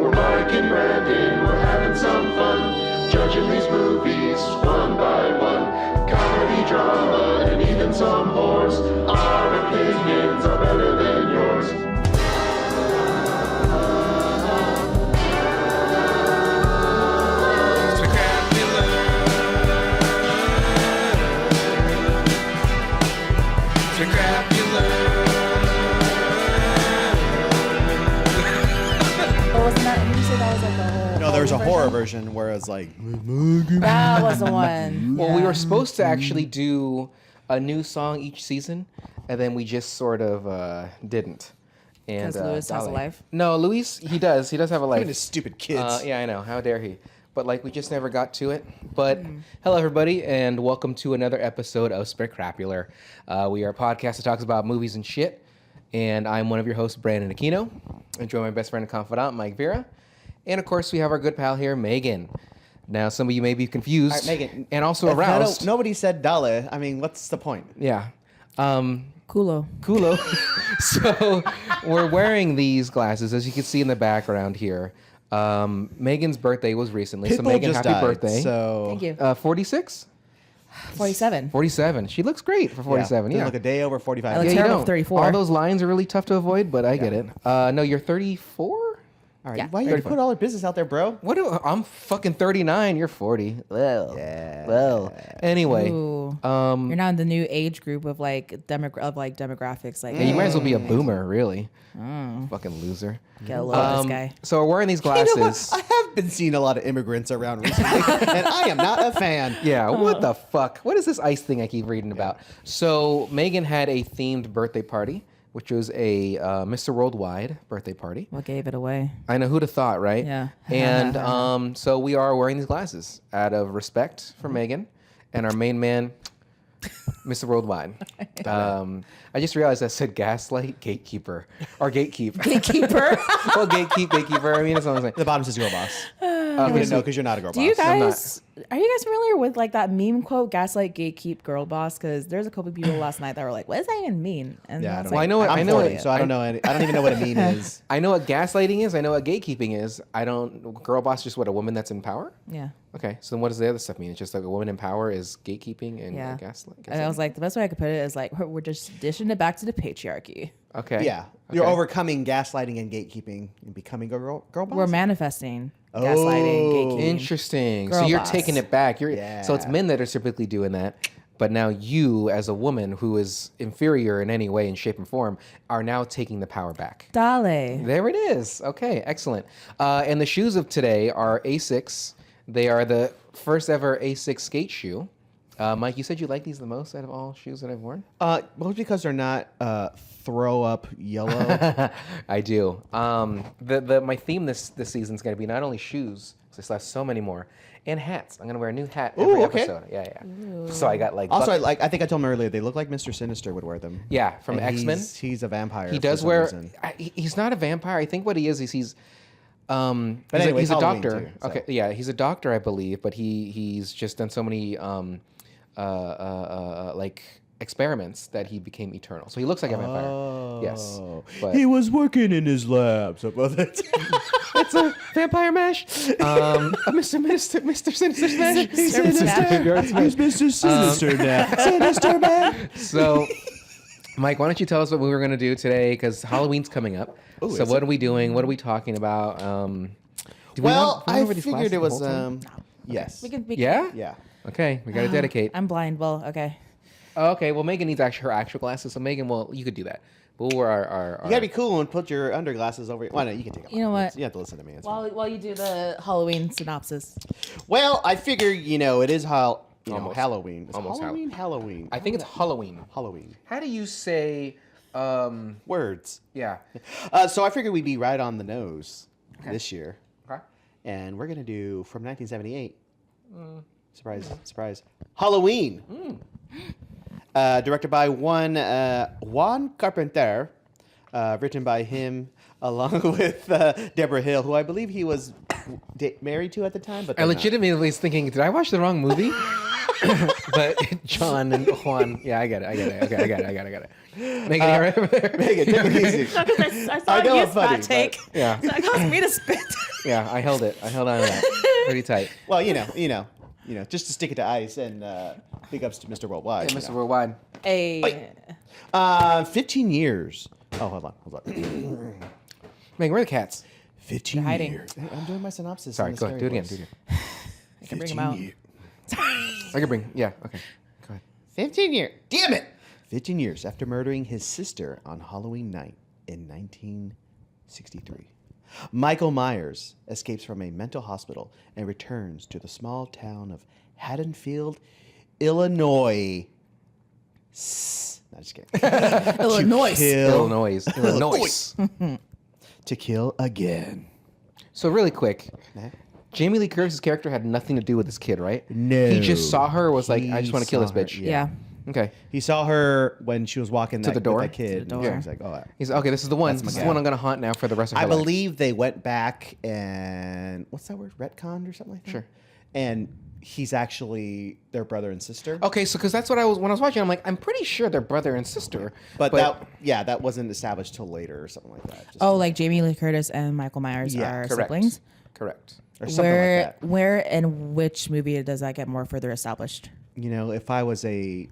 We're Mike and Brandon, we're having some fun, judging these movies one by one. Comedy, drama, and even some whores. Our opinions are better than yours. No, there was a horror version where it was like... That was the one. Well, we were supposed to actually do a new song each season, and then we just sort of didn't. Because Louis has a life? No, Louis, he does. He does have a life. Look at his stupid kids. Yeah, I know. How dare he? But like, we just never got to it. But hello, everybody, and welcome to another episode of Specrapular. We are a podcast that talks about movies and shit. And I'm one of your hosts, Brandon Aquino. I join my best friend and confidant, Mike Vera. And of course, we have our good pal here, Megan. Now, some of you may be confused. All right, Megan. And also aroused. Nobody said Dale. I mean, what's the point? Yeah. Culo. So we're wearing these glasses, as you can see in the background here. Megan's birthday was recently. So Megan, happy birthday. So Thank you. 46? 47. 47. She looks great for 47. Yeah. Look a day over 45. I look you terrible don't. for 34. All those lines are really tough to avoid, but I get it. No, you're 34? All right. Yeah. Why you put all our business out there, bro? I'm fucking 39. You're 40. Well. Yeah. Well. Anyway. Ooh. You're not in the new age group of demographics. Like, Yeah, you might as well be a boomer, really. Fucking loser. get a load of this guy. So we're wearing these glasses. You know what? I have been seeing a lot of immigrants around recently, and I am not a fan. Yeah, what the fuck? What is this ice thing I keep reading about? So Megan had a themed birthday party, which was a Mr. Worldwide birthday party. What gave it away? I know, who'd have thought, right? Yeah. And so we are wearing these glasses out of respect for Megan and our main man, Mr. Worldwide. I just realized I said gaslight, gatekeeper, or gatekeep. Gatekeeper. Well, gatekeeper. I mean, it's almost like The bottom says girl boss. You didn't know because you're not a girl Do boss. you guys, are you guys familiar with like that meme quote, gaslight, gatekeep, girl boss? Because there's a couple of people last night that were like, what does that even mean? And Yeah, I was don't Well, I like, know it. I'm I know 40, it. so I don't know. I don't even know what a meme is. I know what gaslighting is. I know what gatekeeping is. I don't. Girl boss is just what, a woman that's in power? Yeah. Okay, so then what does the other stuff mean? It's just like a woman in power is gatekeeping and Yeah. gaslighting. And I was like, the best way I could put it is like, we're just dishing it back to the patriarchy. Okay. Yeah, you're overcoming gaslighting and gatekeeping and becoming a girl boss. We're manifesting gaslighting, gatekeeping. Interesting. Girl So you're boss. taking it back. So it's Yeah. men that are typically doing that, but now you, as a woman who is inferior in any way, in shape and form, are now taking the power back. Dale. There it is. Okay, excellent. And the shoes of today are Asics. They are the first ever Asics skate shoe. Mike, you said you like these the most out of all shoes that I've worn? Well, it's because they're not throw up yellow. I do. My theme this season is going to be not only shoes, because I still have so many more, and hats. I'm going to wear a new hat every okay. episode. Yeah. So I got like... Also, I think I told him earlier they look like Mr. Sinister would wear them. Yeah, from And X-Men. He's a vampire. He for does some wear... reason. He's not a vampire. I think what he is he's... he's anyway, he's a Halloween doctor. too, so. Okay, yeah, he's a doctor, I believe, but he's just done so many like experiments that he became eternal. So he looks like a vampire. Yes, but He was working in his lab. So it's a vampire mash. A Mr. Sinister smash. He's Mr. Sinister now. Sinister man. So, Mike, why don't you tell us what we were going to do today? Because Halloween's coming up. Ooh, So is what it? are we doing? What are we talking about? Well, we I wear these figured glasses it the was whole time? yes. We can be. Yeah? Yeah. Okay, we got to dedicate. I'm blind. Well, okay. Oh, okay, well, Megan needs her actual glasses. So, Megan, well, you could do that. But we'll wear our You gotta be cool and put your underglasses over. Why not? You can take them. You know off. what? You have to listen to me. It's fine. While you do the Halloween synopsis. Well, I figure it is Almost. Halloween. It's Almost Halloween. I think it's Halloween. Halloween. How do you say, Words. yeah. So I figured we'd be right on the nose this year, Okay. and we're gonna do from 1978. Surprise! Surprise! Halloween. Directed by John Carpenter, written by him along with Deborah Hill, who I believe he was married to at the time. But I legitimately was thinking, did I watch the wrong movie? But John and Juan, yeah, I get it. Okay, I got it. Make it right over there. Megan, take it easy. No, because I saw I know you I'm funny, spot take. Yeah. So that caused me to spit. Yeah, I held it. I held on to that pretty tight. Well, you know, just to stick it to ice and big ups to Mr. Worldwide. Hey, you Mr. know. Worldwide. Hey. 15 years. Oh, hold on. Megan, where are the cats? 15 They're hiding. years. Hey, I'm doing my synopsis. Sorry, in the go ahead. Do it scary again. voice. I can bring them out. I can bring. Yeah. Okay. Go ahead. 15 years. Damn it! 15 years after murdering his sister on Halloween night in 1963. Michael Myers escapes from a mental hospital and returns to the small town of Haddonfield, Illinois. Not just kidding. Illinois. Illinois. To kill again. So really quick, Uh-huh. Jamie Lee Curtis's character had nothing to do with this kid, right? No. He just saw her. Was like, I He just want to kill this saw her, bitch. Yeah. Okay. He saw her when she was walking To the door? with that kid. To the door. And he's like, oh, He's okay. This is the one. That's my This is the guy. one I'm gonna haunt now for the rest of her I life. believe they went back and what's that word? Retconned or something like that? Sure. And he's actually their brother and sister. Okay, so because that's what I was when I was watching. I'm like, I'm pretty sure they're brother and sister. But that wasn't established till later or something like that. Just- Oh, like Jamie Lee Curtis and Michael Myers Yeah, are correct. siblings? Correct. or something Where like that. where and which movie does that get more further established? You know, if I was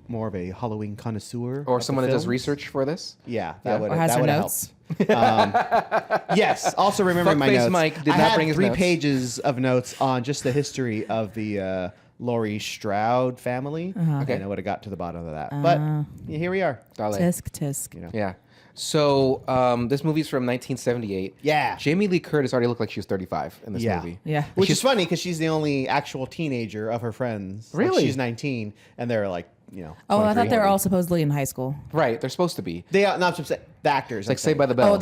more of a Halloween connoisseur Or of the someone that does films, research for this. yeah, Yeah. that would Or has that her would have notes? helped. Yes. Also, remembering my Fuckface notes. Mike did I not had bring his 3 notes. pages of notes on just the history of the Laurie Stroud family, Okay. and I would have got to the bottom of that. But yeah, here we are. Dale. Tisk. You know. Yeah. So this movie's from 1978. Yeah. Jamie Lee Curtis already looked like she was 35 in this Yeah. movie. Yeah. Which is funny because she's the only actual teenager of her friends. Like, Really? she's 19, and they're like, Oh, I thought 23. they were all supposedly in high school. Right. They're supposed to be. They are not the actors. Like I'm Saved by saying. the Bell.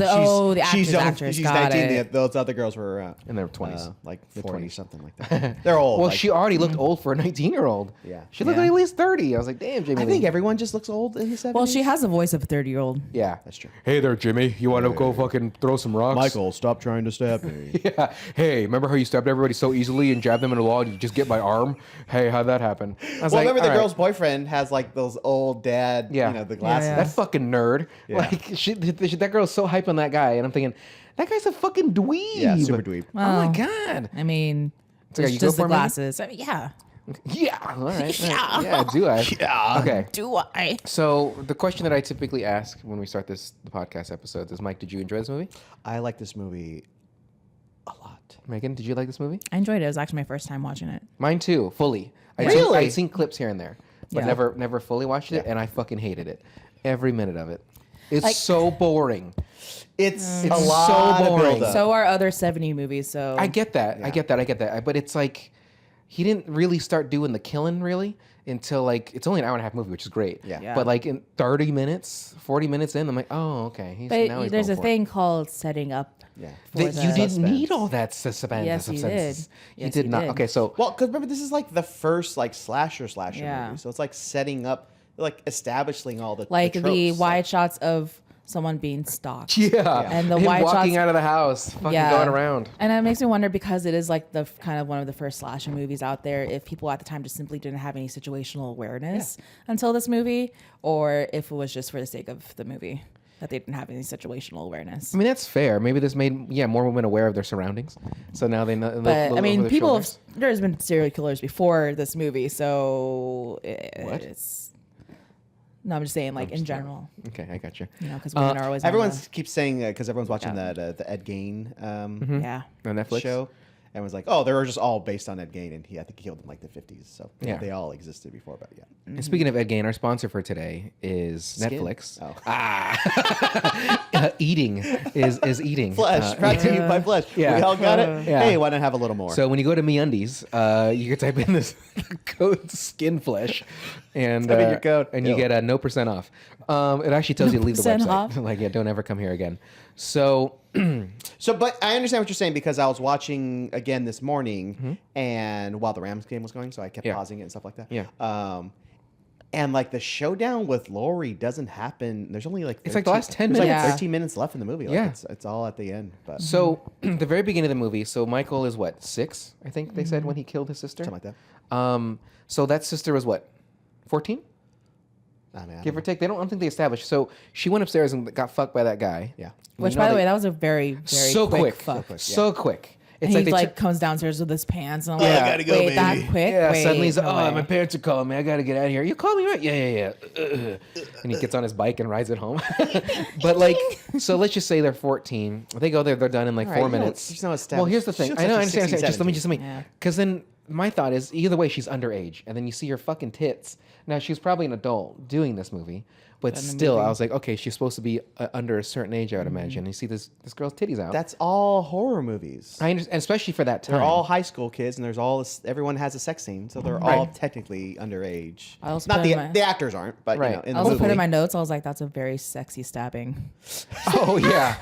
the she's actress. She's Got 19. it. Those other girls were in their 20s. like Mid- 40 20s. something like that. They're old. Well, like- she already looked old for a 19-year-old. Yeah. She looked Yeah. like at least 30. I was like, damn, Jamie I Lee. think everyone just looks old in the 70s. Well, she has a voice of a 30-year-old. Yeah. That's true. Hey there, Jimmy. You want to go fucking throw some rocks? Michael, stop trying to stab me. Yeah. Hey, remember how you stabbed everybody so easily and jabbed them in the wall and you just get my arm? Hey, how'd that happen? I was Well, like, remember the all right. girl's boyfriend has like those old dad, Yeah. the glasses. Yeah. That fucking nerd. Yeah. Like, that girl's so hype on that guy. And I'm thinking, that guy's a fucking dweeb. Yeah, super dweeb. Oh, my Well, God. I mean, So, yeah, it's you go just for the it, Megan? glasses. I mean, yeah. Yeah. All right. Yeah. Yeah, do I? Yeah. Okay. Do I? So the question that I typically ask when we start the podcast episodes is, Mike, did you enjoy this movie? I like this movie a lot. Megan, did you like this movie? I enjoyed it. It was actually my first time watching it. Mine too, fully. Really? I'd seen clips here and there, but Yeah. never fully watched it, and I fucking hated it. Every minute of it. It's Like- so boring. It's a so lot of boring. build-up. So are other 70 movies. So I get that. Yeah. I get that. But it's like he didn't really start doing the killing really until like it's only an hour and a half movie, which is great. Yeah. Yeah. But like in 30 minutes, 40 minutes in, I'm like, oh, okay. He's But there's going a for it. thing called setting up. Yeah. for That you the- didn't Suspense. need all that suspense. Yes, you did. You Yes, did you not. did. Okay, so Well, because remember, this is like the first like slasher Yeah. movie, so it's like setting up, like establishing all the Like the tropes. wide shots of someone being stalked. yeah, And the him wide walking shots- out of the house, fucking going around. And it makes me wonder because it is like the kind of one of the first slasher movies out there. If people at the time just simply didn't have any situational awareness until this movie, or if it was just for the sake of the movie that they didn't have any situational awareness. I mean, that's fair. Maybe this made more women aware of their surroundings, so now they know. But I mean, their people. shoulders. There's been serial killers before this movie, so What? it's. No, I'm just saying, like in general, Okay, I got you. because women are always. on Everyone keeps saying because everyone's watching Yeah. the Ed Gein yeah. On Netflix. show. Everyone's like, oh, they're just all based on Ed Gein, and I think he killed in like the 50s. So Yeah. they all existed before, but yeah. And speaking of Ed Gein, our sponsor for today is Skin? Netflix. Oh. Eating is eating. Flesh, brought to you by Flesh. yeah. We all got it. Yeah. Hey, why not have a little more? So when you go to MeUndies, you can type in this code skin flesh, and Type in your code. and you Ew. get a no % off. It actually tells you to leave the 0% website. off? Like, yeah, don't ever come here again. So But I understand what you're saying because I was watching again this morning, and while the Rams game was going, so I kept Yeah. pausing it and stuff like that. Yeah. And like the showdown with Laurie doesn't happen. There's only like 13, It's like the last 10 there's minutes. like Yeah. 13 minutes left in the movie. Like Yeah. it's all at the end. But So the very beginning of the movie. So Michael is what, 6? I think they said when he killed his sister. something like that. So that sister was what, 14? I mean, I Give or don't take. I don't think they established. So she went upstairs and got fucked by that guy. know. Yeah. Which, You know by the they- way, that was a very, very so quick quick. fuck. So quick. It's And like he they like took- comes downstairs with his pants, and I'm Yeah. like, I gotta go, wait, baby. that quick? Yeah, Wait, suddenly he's like, no oh, way. my parents are calling me. I got to get out of here. You call me, right? Yeah. And he gets on his bike and rides it home. But like, so let's just say they're 14. They go there, they're done in like All 4 right, you know, minutes. there's no Well, here's the establish- thing. she I know, I looks like understand. 16, Just let me. Yeah. Because then my thought is either way, she's underage. And then you see her fucking tits. Now, she's probably an adult doing this movie. But In the still, movie. I was like, okay, she's supposed to be under a certain age, I would imagine. And you see this girl's titties out. That's all horror movies. I understand, especially for that time. They're all high school kids, and there's all this, everyone has a sex scene, so they're all technically underage. I also Not put the in my- the actors aren't, but Right. you know, in I the also movie. put in my notes. I was like, "That's a very sexy stabbing." Oh yeah.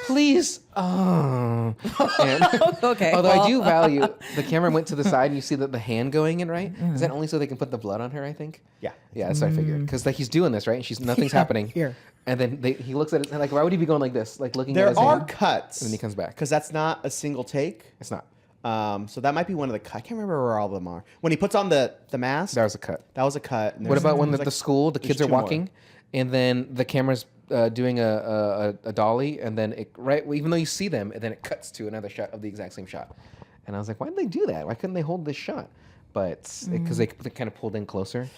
Please. Oh. And- Okay. although I well, do value the camera went to the side and you see the hand going in, right? Is that only so they can put the blood on her? I think. Yeah. Yeah, that's what I figured. Because like he's doing this, right? And she's nothing's happening. Here. And then he looks at it and like, why would he be going like this, like looking at There his are hand? cuts, And then he comes back. because that's not a single take. It's not. So that might be one of the. I can't remember where all of them are. When he puts on the mask, That was a cut. that was a cut. and What there's- about when there's the like- school, the there's kids are 2 more. walking, and then the camera's doing a dolly, and then it even though you see them, and then it cuts to another shot of the exact same shot. And I was like, why did they do that? Why couldn't they hold this shot? But because they kind of pulled in closer.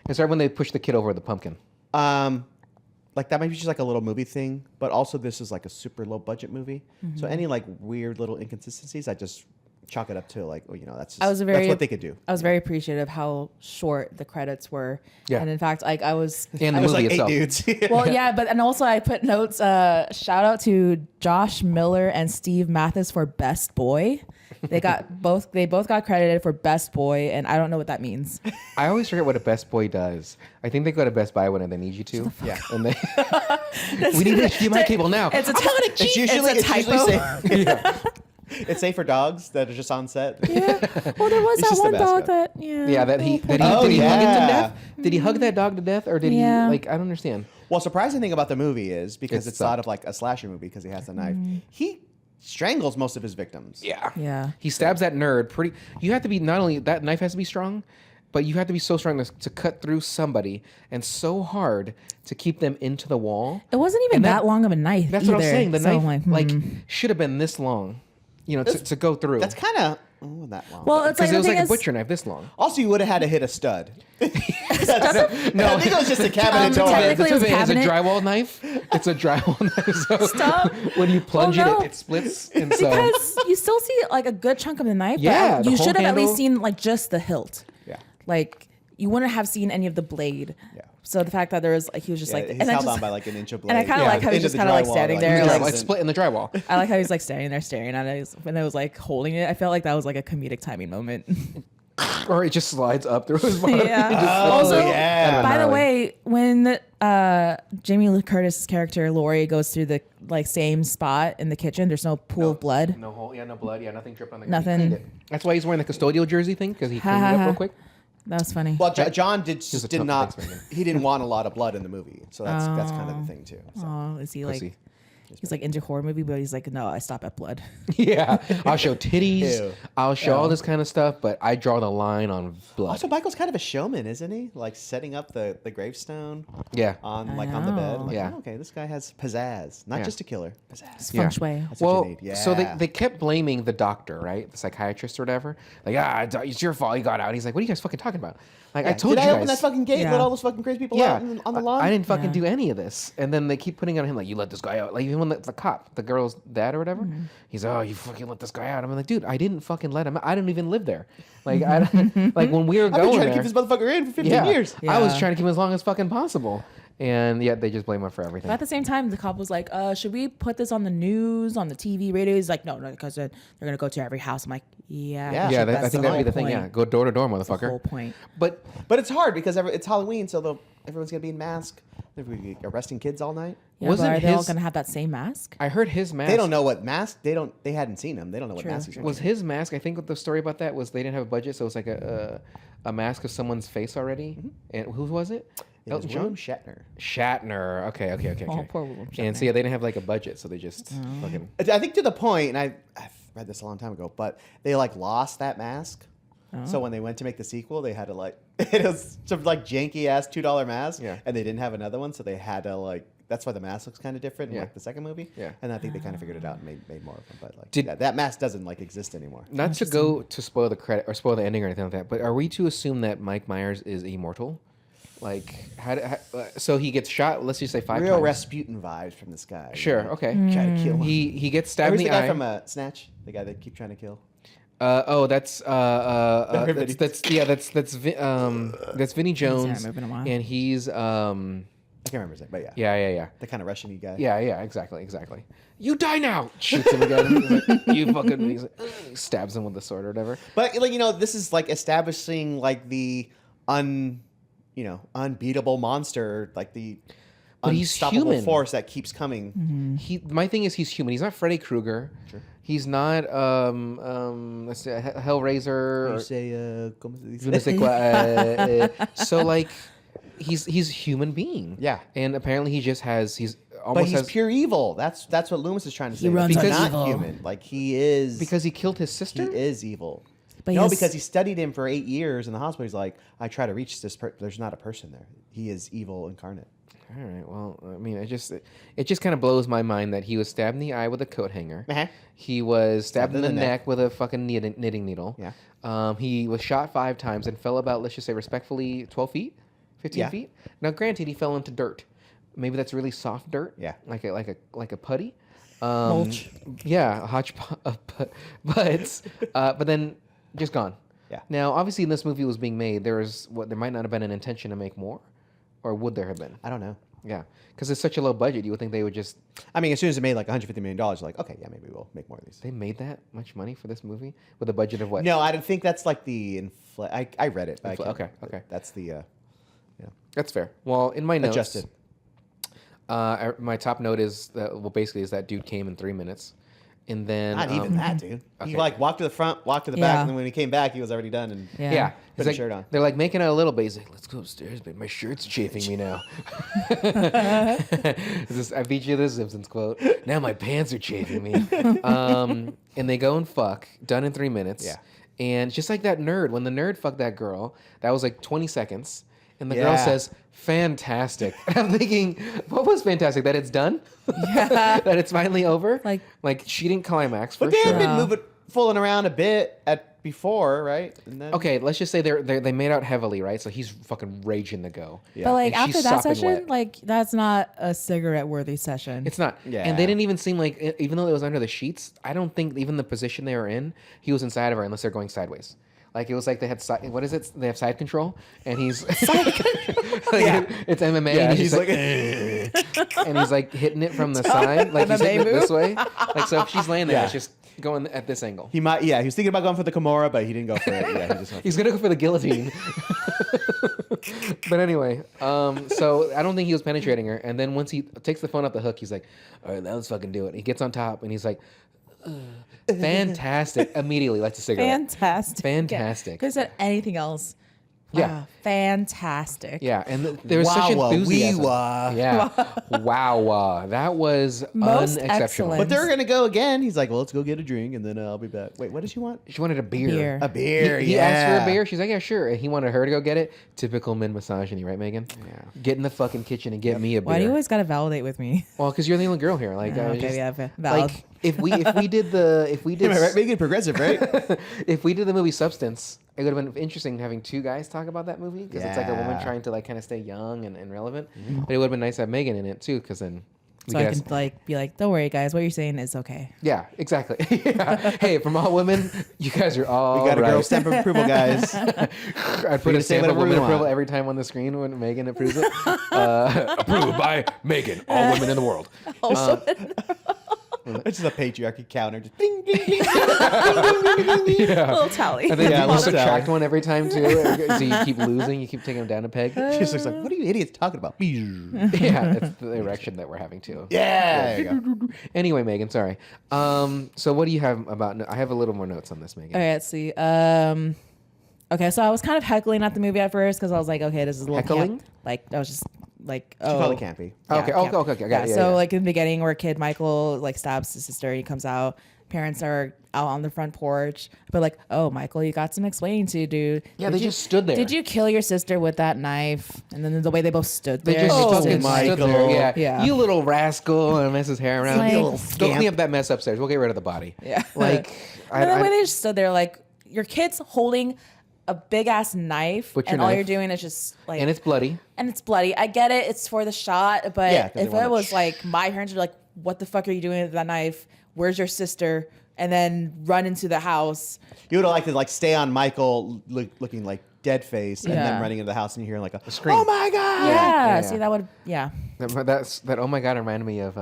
It's right when they push the kid over the pumpkin. Like that might be just like a little movie thing, but also this is like a super low budget movie. So any like weird little inconsistencies, I just chalk it up to like, well, you know, that's just, that's what they could do. I was very appreciative how short the credits were. Yeah. And in fact, like I was. And the It was movie like 8 itself. dudes. Well, yeah, but and also I put notes. Shout out to Josh Miller and Steve Mathis for Best Boy. They both got credited for Best Boy, and I don't know what that means. I always forget what a Best Boy does. I think they go to Best Buy when they need you to. Yeah. And they we need HDMI cable now. It's a It's usually it's a typo. safe. It's safe for dogs that are just on set. Yeah. Well, there was It's that just the one dog mascot. that Yeah, that he did he Oh, hug it to yeah. death? Did he hug that dog to death, or did Yeah. he like? I don't understand. Well, surprising thing about the movie is because It it's sort sucked. of like a slasher movie because he has the knife. He strangles most of his victims. Yeah. Yeah. He stabs that nerd pretty. You have to be not only that knife has to be strong, but you have to be so strong to cut through somebody and so hard to keep them into the wall. It wasn't even And that long of a knife. That's what I'm either. saying. The So knife I'm like should have been this long, you know, to go through. That's kind of that long. Well, it's because like it the was thing like a is, butcher knife this long. also, you would have had to hit a stud. No, I think it was just a cabinet door. technically it was it's a cabinet. drywall knife. It's a drywall knife. So Stop. when you plunge Well, no. it splits. And so because you still see like a good chunk of the knife. Yeah, but the you whole should have at least handle. seen like just the hilt. Yeah. Like you wouldn't have seen any of the blade. Yeah. So the fact that there was like he was just like he's and I held just, on by like an inch of blade. and I kind of like how he's into just the kind of like drywall, standing like, there, in the like it's split in the drywall. I like how he's like standing there staring at it when it was like holding it. I felt like that was like a comedic timing moment. Or it just slides up through his body. Yeah. It just Oh, Also, yeah. by the Gnarly. way, when Jamie Lee Curtis's character Lori goes through the like same spot in the kitchen, there's no pool of blood. No hole. Yeah, no blood. Yeah, nothing dripped on the. Nothing. He cleaned it. That's why he's wearing the custodial jersey thing because he Ha, cleaned it ha, up ha. real quick. That was funny. Well, John did a did tough not. thanks, Megan. He didn't want a lot of blood in the movie, so that's kind of the thing too. So. Oh, is he like? Pussy. He's like into horror movie, but he's like, no, I stop at blood. Yeah, I'll show titties. Ew. I'll show all this kind of stuff, but I draw the line on blood. Also, Michael's kind of a showman, isn't he? Like setting up the gravestone Yeah. on like on the bed. I'm like, Yeah. oh, okay, this guy has pizzazz, not Yeah. just a killer. It's Pizzazz. feng shui. That's what Well, you need. so Yeah. they kept blaming the doctor, right? The psychiatrist or whatever. Like, it's your fault. You got out. And he's like, what are you guys fucking talking about? Like, I Yeah. told Did you I guys. open that fucking gate and Yeah. let all those fucking crazy people Yeah, out on the lawn? I didn't fucking Yeah. do any of this. And then they keep putting on him like, you let this guy out. Like even when the cop, the girl's dad or whatever, he's oh, you fucking let this guy out. I'm like, dude, I didn't fucking let him out. I didn't even live there. Like I like when we were I've been going trying there. to keep this motherfucker in for 15 yeah, years. I was Yeah. trying to keep him as long as fucking possible. And yet they just blame him for everything. But at the same time, the cop was like, should we put this on the news, on the TV, radio? He's like, no, because they're going to go to every house. I'm like, yeah. Yeah. yeah, that's I think the that'd be the whole thing. Yeah, point. go door to door, That's the motherfucker. whole point. But But it's hard because it's Halloween, so everyone's gonna be in mask. They're gonna be arresting kids all night. Yeah, Wasn't but are they all his- gonna have that same mask? I heard his mask. They don't know what mask. They hadn't seen him. They don't know what True. mask he's Was his mask? I think what the story about that was they didn't have a budget, so it was like a mask of someone's face already. And who was it? It was Elton William John. Shatner. Shatner. Okay. Oh, poor William And so Shatner. yeah, they didn't have like a budget, so they just fucking. I think to the point, and I've read this a long time ago, but they like lost that mask. So when they went to make the sequel, they had to like it was some like janky ass $2 mask, Yeah. and they didn't have another one, so they had to like. That's why the mask looks kind of different in Yeah. like the second movie. Yeah. And I think they kind of figured it out and made more of them. But like Did- that mask doesn't like exist anymore. Not to go to spoil the credit or spoil the ending or anything like that, but are we to assume that Mike Myers is immortal? Like, so he gets shot. Let's just say 5 Real times. Rasputin vibes from this guy. Sure. Okay. Try to kill him. He gets stabbed Who's in the the guy eye. from Snatch? The guy they keep trying to kill. That's Vinny Jones, moving a while. and he's I can't remember his name, but yeah. yeah. The kind of Russian-y guy. Yeah, exactly. You die now. Shoots him again. He's like, you fucking. He's like, "Ugh," stabs him with the sword or whatever. But like this is like establishing like the unbeatable monster, like the But he's unstoppable human. force that keeps coming. My thing is he's human. He's not Freddy Krueger. Sure. He's not let's say Hellraiser. You or- say, ¿cómo se dice? Je ne sais quoi, so like he's human being. Yeah. And apparently he's But almost he's has pure evil. That's what Loomis is trying to say. runs He's on not evil. human. Like he is because he killed his he sister. is evil. But No, he has- because he studied him for 8 years in the hospital. He's like, I try to reach this. There's not a person there. He is evil incarnate. All right. Well, I mean, it just kind of blows my mind that he was stabbed in the eye with a coat hanger. Uh-huh. He was stabbed in the neck neck. with a fucking knitting needle. Yeah. He was shot 5 times and fell about, let's just say, respectfully, 12 feet, 15 Yeah. feet. Now, granted, he fell into dirt. Maybe that's really soft dirt. Yeah. Like a putty. Mulch. Yeah, a hodgepodge. But then just gone. Yeah. Now, obviously, in this movie was being made, there might not have been an intention to make more, or would there have been? I don't know. Yeah, because it's such a low budget. You would think they would just. I mean, as soon as it made like $150 million, like, okay, yeah, maybe we'll make more of these. They made that much money for this movie with a budget of what? No, I don't think that's like the I read it. But I can't- Okay. That's the That's fair. Well, in my notes, adjusted. My top note is that basically that dude came in 3 minutes, and then Not even that, dude. He okay. like walked to the front, walked to the back, Yeah. and then when he came back, he was already done. And Yeah. Yeah, Put he's a like, shirt on. they're like making out a little bit. He's like, "Let's go upstairs, babe. My shirt's chafing me now." I beat you to the Simpsons quote. Now my pants are chafing me. And they go and fuck. Done in 3 minutes. Yeah. And just like that nerd, when the nerd fucked that girl, that was like 20 seconds. And the girl Yeah. says, "Fantastic." And I'm thinking, what was fantastic? That it's done? Yeah. That it's finally over? Like she didn't climax for But they sure. had been moving, fooling around a bit before, right? And then, Okay, let's just say they made out heavily, right? So he's fucking raging to go. But like And she's after that sopping session, wet. like that's not a cigarette worthy session. It's not. Yeah. And they didn't even seem like, even though it was under the sheets, I don't think even the position they were in, he was inside of her unless they're going sideways. Like it was like they had what is it? They have side control, and he's it's MMA. Yeah, and he's like, and he's like hitting it from the side, like he's hitting it this way. Like so, if she's laying there, Yeah. it's just going at this angle. he might, yeah, he was thinking about going for the Kimura, but he didn't go for it. Yeah, he just went He's gonna go for the guillotine. But anyway, so I don't think he was penetrating her. And then once he takes the phone off the hook, he's like, "All right, now let's fucking do it." He gets on top and he's like, "Fantastic!" Immediately lights a cigarette. Fantastic. Fantastic. Could have said anything else. Yeah. Wow, fantastic. Yeah, and there was such Wow, enthusiasm. wee-wah. Yeah, wow, that was Most unexceptional. excellent. But they're gonna go again. He's like, well, let's go get a drink, and then I'll be back. Wait, what does she want? She wanted a beer. Beer. A beer. He yeah. asked for a beer. She's like, "Yeah, sure." And he wanted her to go get it. Typical men misogyny, right, Megan? Yeah. Get in the fucking kitchen and get me a beer. Why do you always gotta validate with me? Well, because you're the only girl here. Like, I was Okay, just- yeah, valid. like if we did Am I right? Making it progressive, right? if we did the movie Substance, it would have been interesting having 2 guys talk about that movie because it's like a woman Yeah. trying to like kind of stay young and relevant. But it would have been nice to have Megan in it too, because then we So I could can like be like, don't worry, guys. What you're saying is okay. yeah, exactly. Yeah. Hey, from all women, you guys are all We got a girl right. stamp of approval, guys. I'd Free put a to say stamp of whatever we women want. approval every time on the screen when Megan approves it. Approved by Megan, all women in the world. It's just a patriarchy counter. Just ding, ding, ding, Yeah. A little tally. And then Yeah, you little subtract tally. one every time too, so you keep losing. You keep taking them down a peg. She just looks like, what are you idiots talking about? Yeah, it's the erection that we're having too. Yeah. There you go. Anyway, Megan, sorry. So what do you have about? I have a little more notes on this, Megan. All right, let's see. Okay, so I was kind of heckling at the movie at first because I was like, okay, this is a little Heckling? camp. Like I was just like, She called it campy. Okay, camp. okay, I got it. Yeah, so yeah. like in the beginning, where kid Michael like stabs his sister, he comes out. Parents are out on the front porch, but like, oh, Michael, you got some explaining to do. Yeah, they just stood there. Did you kill your sister with that knife? And then the way they both stood They there. just Oh, fucking stood there. Michael. Yeah. Yeah. You little rascal, and messes hair around. Like- You You little little Don't clean scamp. up that mess upstairs. We'll get rid of the body. Yeah. Like, And the way they just stood there, like your kid's holding a big ass knife, Butcher and all knife. you're doing is just like, and it's bloody. bloody. I get it; it's for the shot, but Yeah, 'cause they if wanna it was like my parents were like, "What the fuck are you doing with that knife? Where's your sister?" and then run into the house. You would have liked to like stay on Michael looking like dead face and then Yeah. running into the house and you hear like a scream. oh my God. Yeah, yeah. see that would That oh my god reminded me of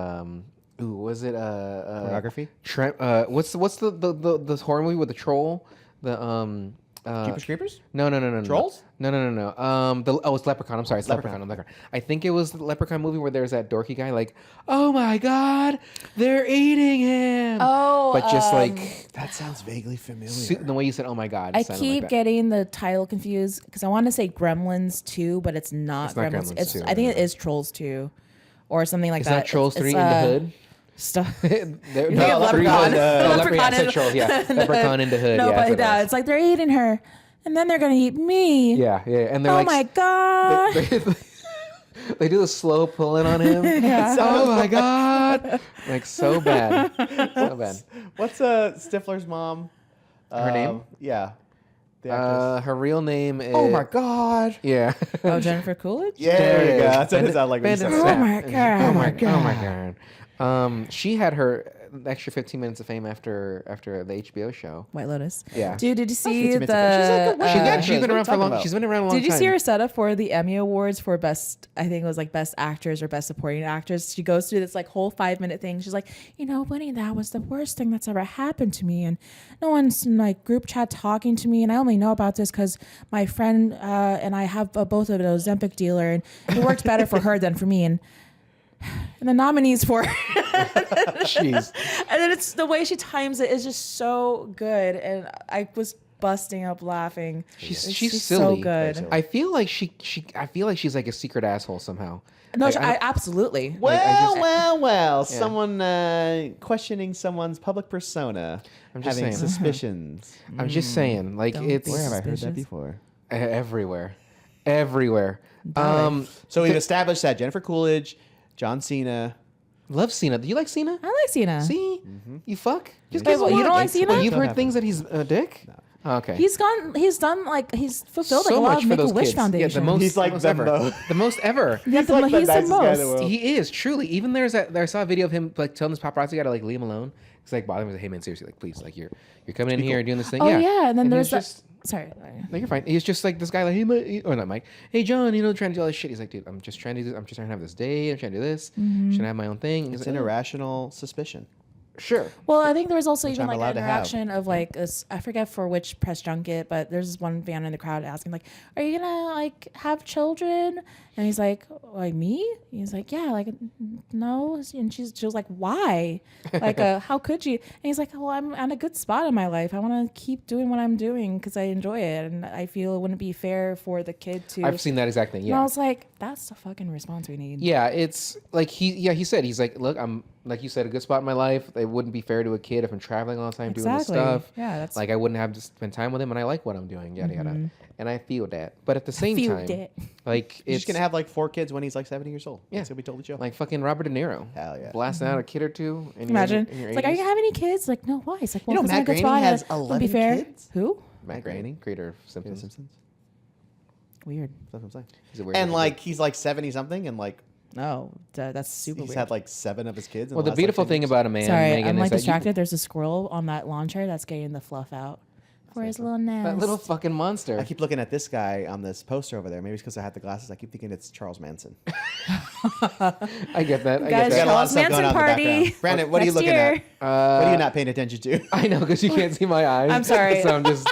was it Pornography? what's the horror movie with the troll? The Jeepers Creepers? No. Trolls? No. It's Leprechaun. I'm sorry, it's Leprechaun. I think it was the Leprechaun movie where there's that dorky guy like, oh my god, they're eating him. Oh, but just like That sounds vaguely familiar. the way you said, oh my god. I sounded keep like that. getting the title confused because I want to say Gremlins 2, but it's not It's not Gremlins. Gremlins 2, I think it is Trolls 2 or something like Is that. that Trolls 3 It's, in the hood? Stuff. Leprechaun. Leprechaun. Leprechaun. I said troll. Yeah, Leprechaun in the hood. No, yeah, but that's what it it's like they're eating her, and then they're gonna eat me. was. Yeah, and they're Oh like, my god. they do the slow pulling on him. Oh my god! Like so bad, so bad. What's Stifler's mom? Her name? Yeah. The actress. Her real name is. Oh my God. Yeah. Oh, Jennifer Coolidge. Yeah, there you go. That's what it sounded like when you said Bandit that. Oh my Snap. God. Oh my god. Oh my god. She had her extra 15 minutes of fame after the HBO show. White Lotus. Yeah. Dude, did you see 15 minutes of fame. She's like a the? witch. She's been What are you around for a talking long. about? She's been around a long Did you time. see her setup for the Emmy Awards for best? I think it was like best actress or best supporting actress. She goes through this like whole 5-minute thing. She's like, winning that was the worst thing that's ever happened to me, and no one's in like group chat talking to me, and I only know about this because my friend and I have both of an Ozempic dealer, and it worked better for her than for me, and the nominees for Jeez. and then it's the way she times it is just so good, and I was busting up laughing. She's so silly. good. I feel like I feel like she's like a secret asshole somehow. No, Like, I absolutely. Well. Someone questioning someone's public persona, I'm just having saying. suspicions. I'm just saying, like Don't it's be Where have I heard that Suspicious. before? everywhere. So we've established that Jennifer Coolidge, John Cena. Love Cena. Do you like Cena? I like Cena. See, you fuck. Just Wait, give what, him you a don't watch. like Cena? Oh, you've Don't heard have things that he's a dick. No. Oh, okay. He's done like he's fulfilled like so a lot much of for Make a those Wish kids. Foundation. Yeah, the most. He's like most the ever. most. The most ever. Yeah, He's like the he's the nicest guy in the most. world. He is truly. Even I saw a video of him like telling this paparazzi guy to like leave him alone. He's like bothering him. He's like, hey man, seriously, like please, like you're coming in here and doing this thing. Oh yeah, and then he there's was that. just. Sorry. No, you're fine. He's just like this guy, like, hey, Mike, or not Mike. Hey, John, trying to do all this shit. He's like, dude, I'm just trying to do this. I'm just trying to have this day. I'm trying to do this. Mm-hmm. I'm trying to have my own thing. And It's he's an like, irrational suspicion. sure. Well, I think there was also Which even I'm like allowed an to have. interaction of like this. I forget for which press junket, but there's this one fan in the crowd asking like, "Are you gonna like have children?" And he's like, "Like me?" He's like, "Yeah, like no." And she was like, "Why? Like, how could you?" And he's like, "Well, I'm at a good spot in my life. I want to keep doing what I'm doing because I enjoy it, and I feel it wouldn't be fair for the kid to." I've seen that exact thing. And I Yeah. was like, "That's the fucking response we need." Yeah, it's like he said, he's like, look, I'm like you said, a good spot in my life. It wouldn't be fair to a kid if I'm traveling all the time doing this Exactly. stuff. Yeah, that's like I wouldn't have to spend time with him, and I like what I'm doing, yada yada. And I feel that, but at the same Feel time, that. like He's it's just gonna have like 4 kids when he's like 70 years old. Yeah. It's gonna be totally chill. like fucking Robert De Niro. Hell yeah. Blasting out a kid or two. In Imagine. Your It's like, are you 80s. gonna have any kids? Like, no, why? It's like, well, You know, 'cause I'm Matt a good Groening spot, has and wouldn't be 11 fair. kids? Who? Matt Groening, creator of Yeah, Simpsons. Simpsons. Weird. That's what I'm saying. He's a weird And dude. like he's like 70 something, and like No, that's super he's weird. had like 7 of his kids. In well, the last, beautiful like, 10 thing years. about a man, Sorry, Megan, I'm is like that distracted. There's a squirrel on that lawn chair that's getting the fluff out. for his little nest. That little fucking monster. I keep looking at this guy on this poster over there. Maybe it's because I had the glasses. I keep thinking it's Charles Manson. I get that. I Guys, get Got a that. lot of Charles stuff going Manson on in the party. background. Brandon, what are you Next looking year. at? What are you not paying attention to? I know, because you can't see my eyes. I'm sorry. So I'm just.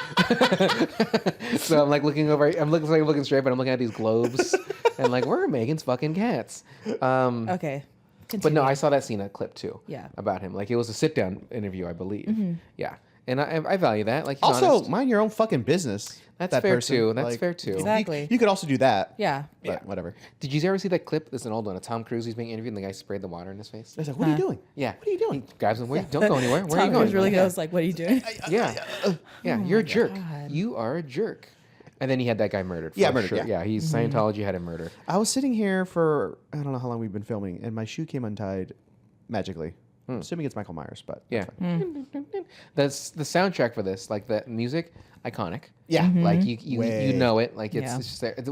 So I'm like looking over. I'm looking straight, but I'm looking at these globes, and like, where are Megan's fucking cats? Okay. But Continue. no, I saw that scene, that clip too. Yeah. About him, like it was a sit-down interview, I believe. Yeah, and I value that. Like he's Also, honest. mind your own fucking business. That's that fair person. too. That's Like, fair too. Exactly. You could also do that. Yeah. But whatever. Did you ever see that clip? It's an old one. Of Tom Cruise. He's being interviewed, and the guy sprayed the water in his face. I was like, what are you doing? Yeah. What are you doing? He grabs him. Where? Don't go anywhere. Where are you Tom going? Cruise really goes like, "What are you doing?" Yeah. Yeah. You're a jerk. God. You are a jerk. And then he had that guy murdered. Yeah, for murdered, Sure. yeah. Yeah. He's Scientology had him murdered. I was sitting here for, I don't know how long we've been filming, and my shoe came untied magically. Assuming it's Michael Myers, but Yeah. that's fine. That's the soundtrack for this. Like the music, iconic. Yeah. Like you Way. know it. Like it's Yeah. just there. Do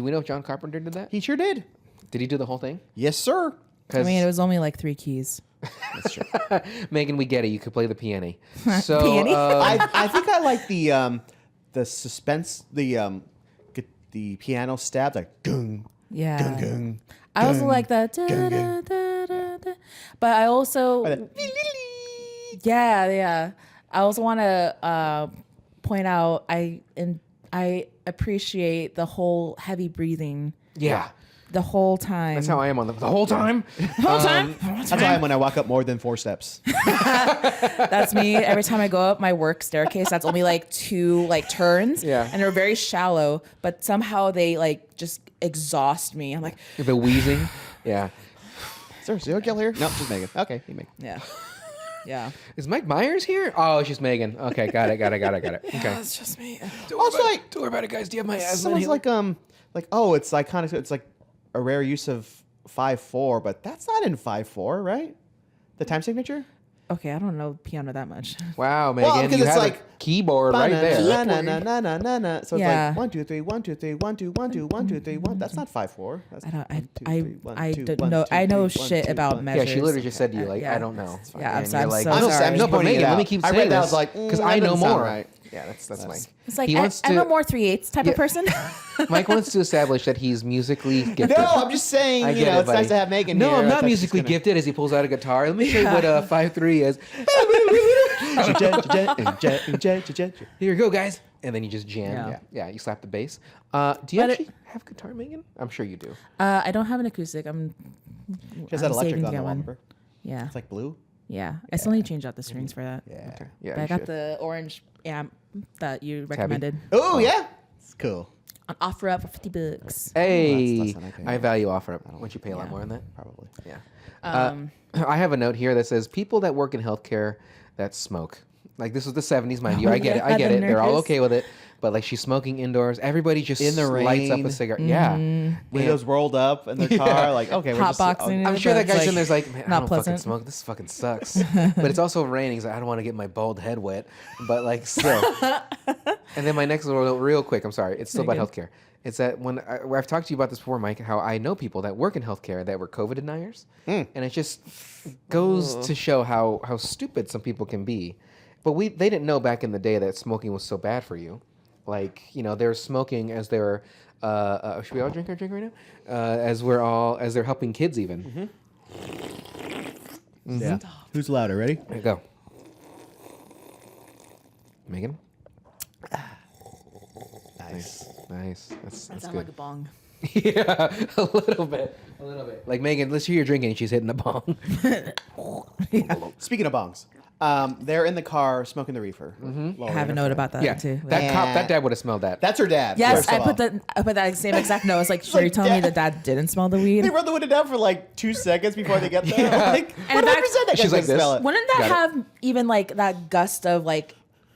we know if John Carpenter did that? He sure did. Did he do the whole thing? Yes, sir. I mean, it was only like 3 keys. That's true. Megan, we get it. You could play the piano. So Peony? I think I like the suspense, the piano stab, like gung, Yeah. gung, gung. I also gung, like that. gung, gung. But I also, Or that yeah. I also want to point out I appreciate the whole heavy breathing yeah, the whole time. that's how I am on the whole time. That's why I am when I walk up more than 4 steps. That's me. Every time I go up my work staircase, that's only like 2 like turns. Yeah. And they're very shallow, but somehow they like just exhaust me. I'm like, The wheezing. Yeah. Is there a serial killer here? No, just Megan. Okay, you Megan. yeah. Yeah. Is Mike Myers here? Oh, it's just Megan. Okay, got it. Okay. It's just me. Also, like, Don't worry about it, guys. Do you have my asthma someone's inhaler? like, oh, it's like kind of, it's like a rare use of 5/4, but that's not in 5/4, right? The time signature. Okay, I don't know piano that much. Wow, Megan, because you it's have like a keyboard right there. Na. So it's Yeah. like 1 2 3 1 2 3 1 2 1 2 1 2 3 1. That's not 5/4. That's I don't. 1 2 I 3 1 I 2 don't 1 know. 2 I know 3 1 shit 2 about 1. measures. Yeah, she literally just said to you, like, Yeah. I don't know. Yeah, I'm And you're like, so I'm sorry. just no, but pointing it Megan, let me out. keep I saying read that. I this was like, because that I know doesn't sound more. right. Yeah, that's Mike. It's like He wants I'm to- a more 3/8 type Yeah. of person. Mike wants to establish that he's musically gifted. No, I'm just saying, I you get know, it, it's nice buddy. to have Megan No, here. I'm I not thought she's musically gonna- gifted as he pulls out a guitar. Let me show you what 5/3 is. Here you go, guys. And then you just jam. Yeah. Yeah, you slap the bass. Do you But actually have guitar, Megan? I'm sure you do. I don't have an acoustic. I'm She has that electric saving to on get the wall. one. remember? Yeah. It's like blue. Yeah. I still need to change out the strings for that. Yeah. Yeah, But I you got should. the orange amp that you recommended Oh yeah, it's cool. on OfferUp for $50. Hey, less than I pay. I value OfferUp. Won't you pay a lot Yeah. more than that? Probably. Yeah. Um, I have a note here that says people that work in healthcare that smoke. Like this was the 70s, mind you. Oh, I get it. yeah, I get the it. They're all nurses. okay with it. But like she's smoking indoors. Everybody just In the lights up rain. a cigarette. Yeah. Windows rolled up in their car. Like okay, we're just Hotboxing I'm it. sure that That's, guy's in like, there's like, man, I not don't fucking pleasant. smoke. This fucking sucks. But it's also raining. He's like, I don't want to get my bald head wet. But like still. And then my next little, real quick, I'm sorry. It's still about healthcare. It's that where I've talked to you about this before, Mike, how I know people that work in healthcare that were COVID deniers. And it just goes to show how stupid some people can be. But they didn't know back in the day that smoking was so bad for you. Like, you know, they're smoking as they're, should we all drink our drink right now? As they're helping kids even. Yeah. Who's louder? Ready? There you go. Megan? Nice. Nice. That's That sounds good. like a bong. Yeah, a little bit. Like Megan, let's hear your drinking. She's hitting the bong. Speaking of bongs, they're in the car smoking the reefer. I have a note about that Yeah, too. that dad would have smelled that. That's her dad. Yes, first I of put all. that same exact note. It's like, sure, you like, telling me Dad. that dad didn't smell the weed? They run the window down for like 2 seconds before they get there. Yeah. Like, And 100% that's- that guy's She's like gonna this. smell it. Wouldn't that Got it. have even like that gust of like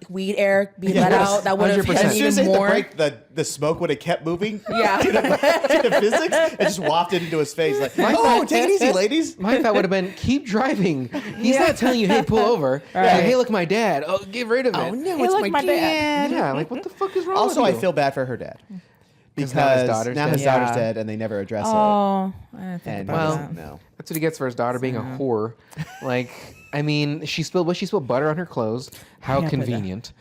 weed air be let Yes. out? That would have 100%. hit As soon as even they hit the more. break, the smoke would have kept moving. Yeah. to the physics, and just wafted into his face. Like, oh, take it easy, ladies. My thought would have been, keep driving. He's not telling you, hey, pull over. Right. Like, hey, look, my dad. Oh, get rid of it. Oh no, Hey, it's look, my dad. Yeah, like, what the fuck is wrong Also, with I you? feel bad for her dad because now his daughter's now dead. his daughter's Yeah. dead, and they never address Oh, I didn't it. think And about well, that. no. That's what he gets for his daughter being a whore. Like, I mean, she spilled butter on her clothes. How Yeah, but, convenient.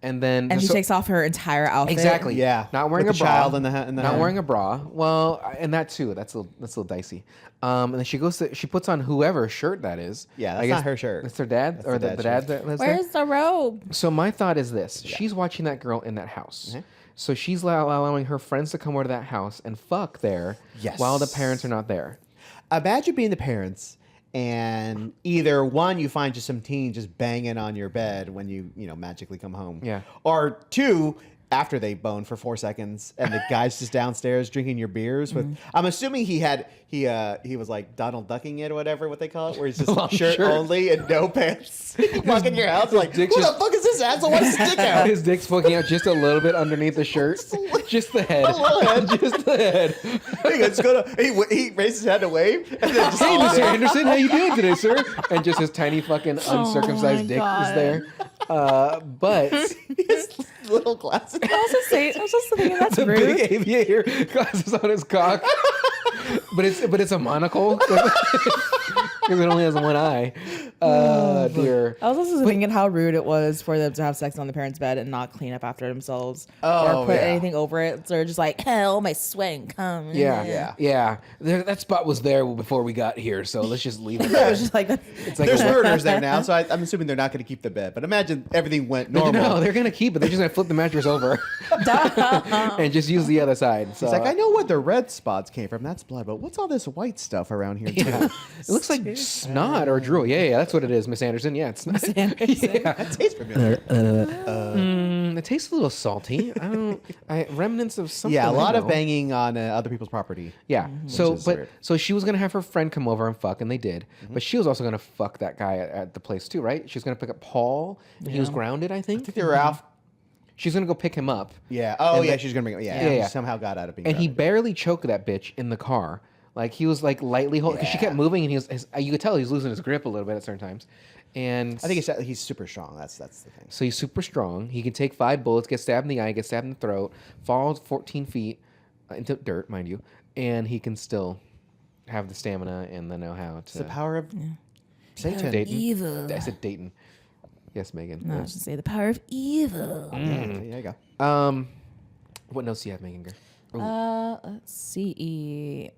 And she takes off her entire outfit. Exactly. Yeah. Not wearing With a the bra. child in the Not wearing a bra. Well, and that too. That's a little dicey. And then she puts on whoever's shirt that is. Yeah, I that's guess not her shirt. That's her dad That's or the the dad's dad that lives Where's the robe? there. So my thought is this: she's watching that girl in that house. So she's allowing her friends to come over to that house and fuck there while the parents are not there. Imagine being the parents and either one, you find just some teen just banging on your bed when you magically come home. Yeah. Or two, after they bone for 4 seconds and the guy's just downstairs drinking your beers with. I'm assuming he was like Donald Ducking it or whatever what they call it, where he's just shirt only and no pants. You walk in your house like, who the fuck is this asshole? What's his dick out? His dick's poking out just a little bit underneath the shirt. Just the head. Just the head. He raises his hand to wave and then just Hey, Mr. Anderson, how you doing today, sir? And just his tiny fucking uncircumcised dick God. is there. But his little glasses. I was just thinking that's the rude. big aviator glasses on his cock. but it's a monocle because it only has one eye. Dear. I was also thinking how rude it was for them to have sex on the parents' bed and not clean up after themselves or put anything over it. So they're just like, hell, my sweat and cum. Yeah. That spot was there before we got here, so let's just leave it It there. was just like, It's like There's murders there now, so I'm assuming they're not going to keep the bed. But imagine everything went normal. No, they're gonna keep it. They're just gonna flip the mattress over and just use the other side. So It's like, I know where the red spots came from. That's blood. But what's all this white stuff around here? Too? yeah. It looks like snot or drool. Yeah, that's what it is, Miss Anderson. Yeah, it's not. Yeah. That tastes familiar. It tastes a little salty. Remnants of something. Yeah, a lot I of know. banging on other people's property. Yeah. is weird. So she was gonna have her friend come over and fuck, and they did. But she was also gonna fuck that guy at the place too, right? She was gonna pick up Paul. And he was grounded, I think. I think they were off. She's gonna go pick him up. Yeah. Oh, And yeah. the- She's gonna bring it. Yeah. Yeah. He somehow got out of being. And he grounded. barely choked that bitch in the car. Like he was like lightly holding, because she kept moving, and you could tell he was losing his grip a little bit at certain times. And I think he's super strong. That's the thing. so he's super strong. He can take 5 bullets, get stabbed in the eye, get stabbed in the throat, fall 14 feet into dirt, mind you, and he can still have the stamina and the know-how It's to. the power of Satan. Dayton. evil. I said Dayton. Yes, Megan. No, I was just say the power of evil. Yeah, there you go. What notes do you have, Megan? Girl? Let's see.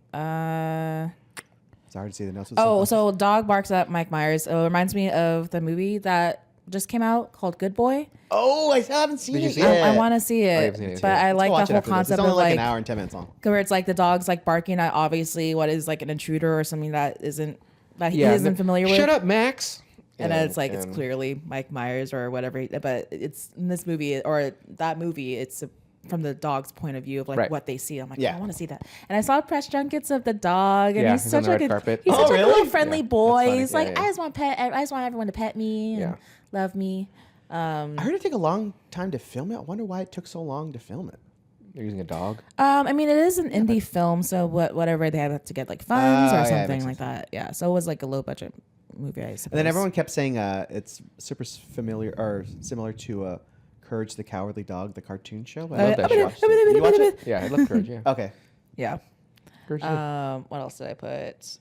It's hard to see the notes. So dog barks at Mike Myers. It reminds me of the movie that just came out called Good Boy. Oh, I haven't seen Did you it see yet. it? I want to see it, haven't seen it but yet. I Let's like watch the it whole after this. concept It's only of like like an hour and 10 minutes long. where it's like the dog's like barking at obviously what is like an intruder or something that he Yeah, isn't familiar with. Shut up, Max. And then it's like it's and- clearly Mike Myers or whatever, but it's in this movie or that movie. It's from the dog's point of view of like Right. what they see. I'm like, Yeah. I want to see that. And I saw press junkets of the dog, and Yeah, he's he's on such the like red a carpet. he's Oh, such like a really? little friendly Yeah, boy. that's funny. He's like, Yeah, yeah. I just want everyone to pet me and Yeah. love me. I heard it took a long time to film it. I wonder why it took so long to film it. They're using a dog. I mean, it is an indie film, so whatever they have to get like funds Oh, or yeah, it something makes like that. Yeah, so it was like a low budget movie, I suppose. And then everyone kept saying it's super familiar or similar to Courage the Cowardly Dog, the cartoon show. I love that show. You watch it? Yeah, I love Courage. Yeah. Okay. Yeah. Courage. What else did I put?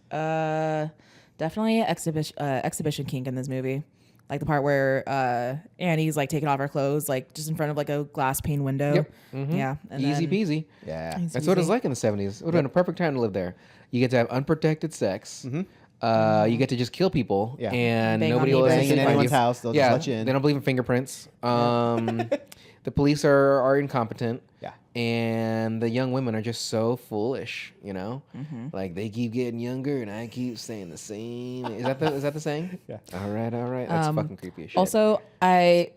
Definitely exhibition kink in this movie. Like the part where Annie's like taking off her clothes, like just in front of like a glass pane window. Yep. Mhm. Yeah. And Easy then- peasy. Yeah. That's what it was like in the 70s. It would have been a perfect time to live there. You get to have unprotected sex. You get to just kill people, Yeah. and Bang nobody on will neighbors. anything In find anyone's you. house, they'll just let you in. They don't believe in fingerprints. The police are incompetent. Yeah. And the young women are just so foolish, you know? Like they keep getting younger and I keep staying the same. Is that the saying? Yeah. All right. That's fucking creepy as shit. Also, I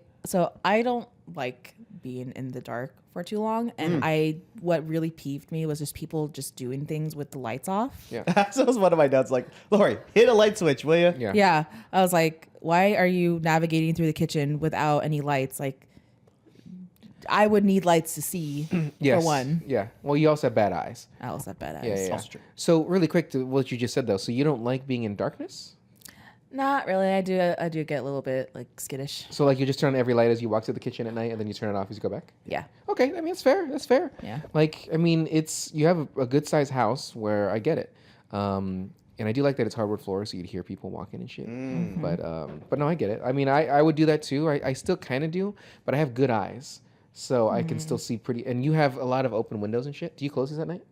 don't like being in the dark for too long, and what really peeved me was just people just doing things with the lights off. yeah. So was one of my dads like, Lori, hit a light switch, will you? Yeah. Yeah, I was like, why are you navigating through the kitchen without any lights? Like, I would need lights to see Yes. for one. Yeah. Well, you also have bad eyes. I also have bad eyes. Yeah, yeah. Also true. So really quick to what you just said though. So you don't like being in darkness? Not really. I do get a little bit like skittish. So like you just turn on every light as you walk to the kitchen at night, and then you turn it off as you go back. Yeah. Okay, I mean that's fair. That's fair. Yeah. Like I mean, you have a good sized house where I get it. And I do like that it's hardwood floors, so you'd hear people walking and shit. But no, I get it. I mean, I would do that too. I still kind of do, but I have good eyes, so I can still see pretty. And you have a lot of open windows and shit. Do you close these at night?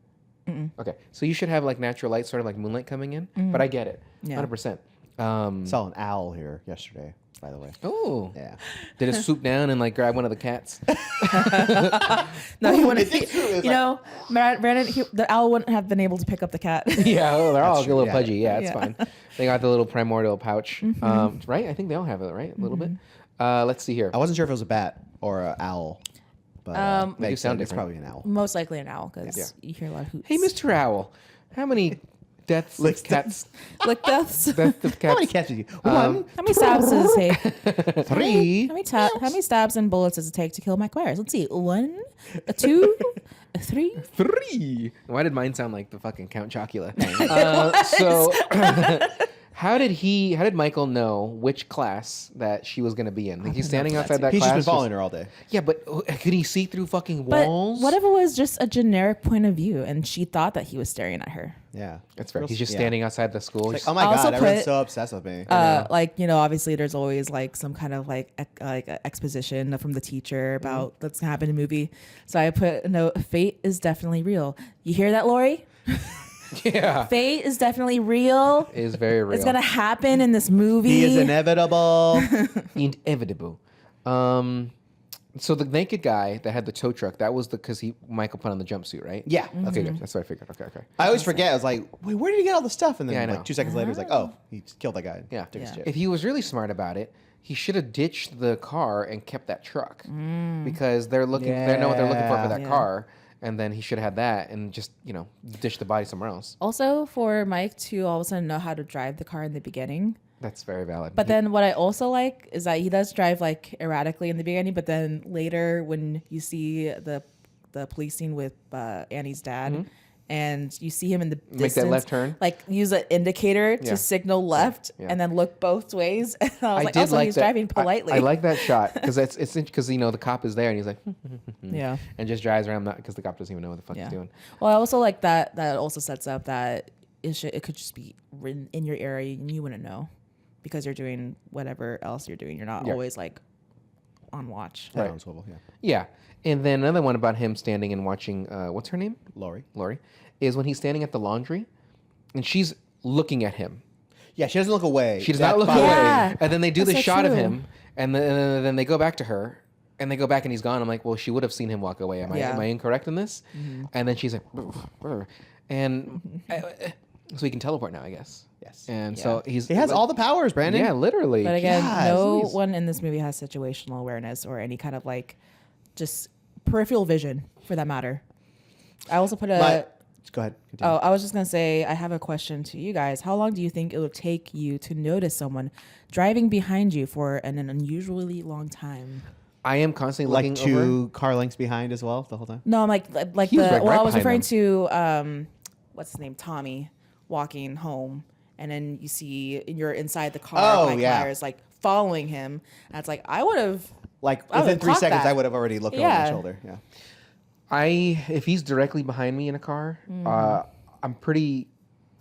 Okay, so you should have like natural light, sort of like moonlight coming in. But I get it, 100%. Saw an owl here yesterday, by the way. Oh, Yeah. Did it swoop down and like grab one of the cats? No, he wouldn't. You know, Brandon, the owl wouldn't have been able to pick up the cat. Yeah, oh, they're all a true, little yeah. pudgy. Yeah, it's Yeah. fine. They got the little primordial pouch, right? I think they all have it, right? A little bit. Let's see here. I wasn't sure if it was a bat or an owl, but They do sound it's different. probably an owl. Most likely an owl, because you hear a lot of hoots. Hey, Mr. Owl, how many deaths of Licks cats? Lick deaths. Deaths of How many cats? cats did you? One, How many stabs does it take? three. How many stabs and bullets does it take to kill Mike Myers? Let's see. 1, a 2, a 3. 3. Why did mine sound like the fucking Count Chocula? So, how did Michael know which class that she was going to be in? Like he's standing outside that He's class. just been following her all day. Yeah, but could he see through fucking But walls? what if it was just a generic point of view and she thought that he was staring at her? Yeah, That's fair. He's just Yeah. standing outside the school. Like, oh my I also god, everyone's put- so obsessed with me. Like, you know, obviously there's always like some kind of like exposition from the teacher about what's gonna happen in the movie. So I put a note: fate is definitely real. You hear that, Lori? Yeah, Fate is definitely real. it is very real. It's gonna happen in this movie. He is inevitable. Inevitable. So the naked guy that had the tow truck, that was because Michael put on the jumpsuit, right? Yeah. Okay, good. That's what I figured. Okay. I always forget. I was like, wait, where did he get all the stuff? And then Yeah, I know. like 2 seconds later, it's like, oh, he just killed that guy. Yeah. Took his Yeah. shit. If he was really smart about it, he should have ditched the car and kept that truck because they're looking. They know what they're looking for that Yeah. car, and then he should have had that and just ditch the body somewhere else. Also, for Mike to all of a sudden know how to drive the car in the beginning. That's very valid. But then what I also like is that he does drive like erratically in the beginning, but then later when you see the police scene with Annie's dad and you see him in the Make that distance, left turn? like use an indicator Yeah. to signal left Yeah. and then look both ways. And I was like, did also like he's that. driving politely. I like that shot because it's because the cop is there and he's like Yeah. and just drives around because the cop doesn't even know what the fuck Yeah. he's doing. Well, I also like that. That also sets up that it could just be in your area and you wouldn't know because you're doing whatever else you're doing. You're not Yeah. always like on watch. Head Right. on swivel, yeah. Yeah, and then another one about him standing and watching. What's her name? Lori. Lori, is when he's standing at the laundry, and she's looking at him. Yeah, she doesn't look away. She does That not look bothers away. me. Yeah. And then they do That's the so shot of true. him, and then they go back to her, and they go back and he's gone. I'm like, well, she would have seen him walk away. Am Yeah. I incorrect in this? And then she's like, and so he can teleport now, I guess. Yes. And so He has all the powers, Brandon. Yeah, literally. But again, Yes. no Please. one in this movie has situational awareness or any kind of like just peripheral vision for that matter. I also put Go ahead. Continue. I was just gonna say I have a question to you guys. How long do you think it would take you to notice someone driving behind you for an unusually long time? I am constantly Like looking 2 over. car lengths behind as well the whole time. No, I'm like He was, the like, well, right I was behind referring to what's his name, Tommy, walking home, and then you see you're inside the car. Oh, Mike yeah. Myers like following him, and it's like I would have. Like I within would've 3 clocked seconds, that. I would have already looked over Yeah. my shoulder. Yeah. If he's directly behind me in a car, I'm pretty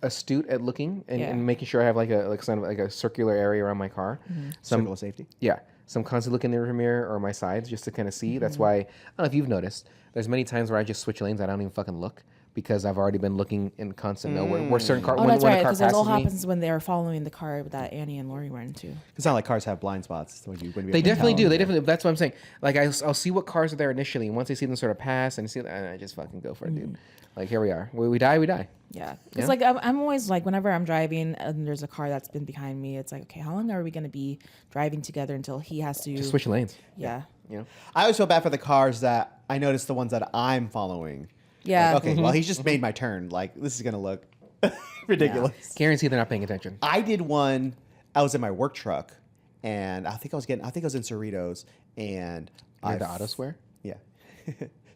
astute at looking and, Yeah. and making sure I have like a circular area around my car. Circle of safety. Yeah. So I'm constantly looking in the rear mirror or my sides just to kind of see. That's why, I don't know if you've noticed, there's many times where I just switch lanes. I don't even fucking look because I've already been looking in constant nowhere. Where certain car, Oh, when that's a right, car because that all passes me, happens when they are following the car that Annie and Lori were into. It's not like cars have blind spots. When you they definitely do. They definitely. That's what I'm saying. Like I'll see what cars are there initially, and once I see them sort of pass, and I just fucking go for it, dude. Like here we are. We die. We die. Yeah, it's Yeah. like I'm always like whenever I'm driving and there's a car that's been behind me, it's like okay, how long are we gonna be driving together until he has to Just switch lanes. Yeah, You know. I always feel bad for the cars that I notice the ones that I'm following. yeah. Like, okay, well, he's just made my turn. Like, this is going to look ridiculous. Guarantee they're not paying attention. I did one. I was in my work truck, and I think I was in Cerritos, and Near the auto square. Yeah.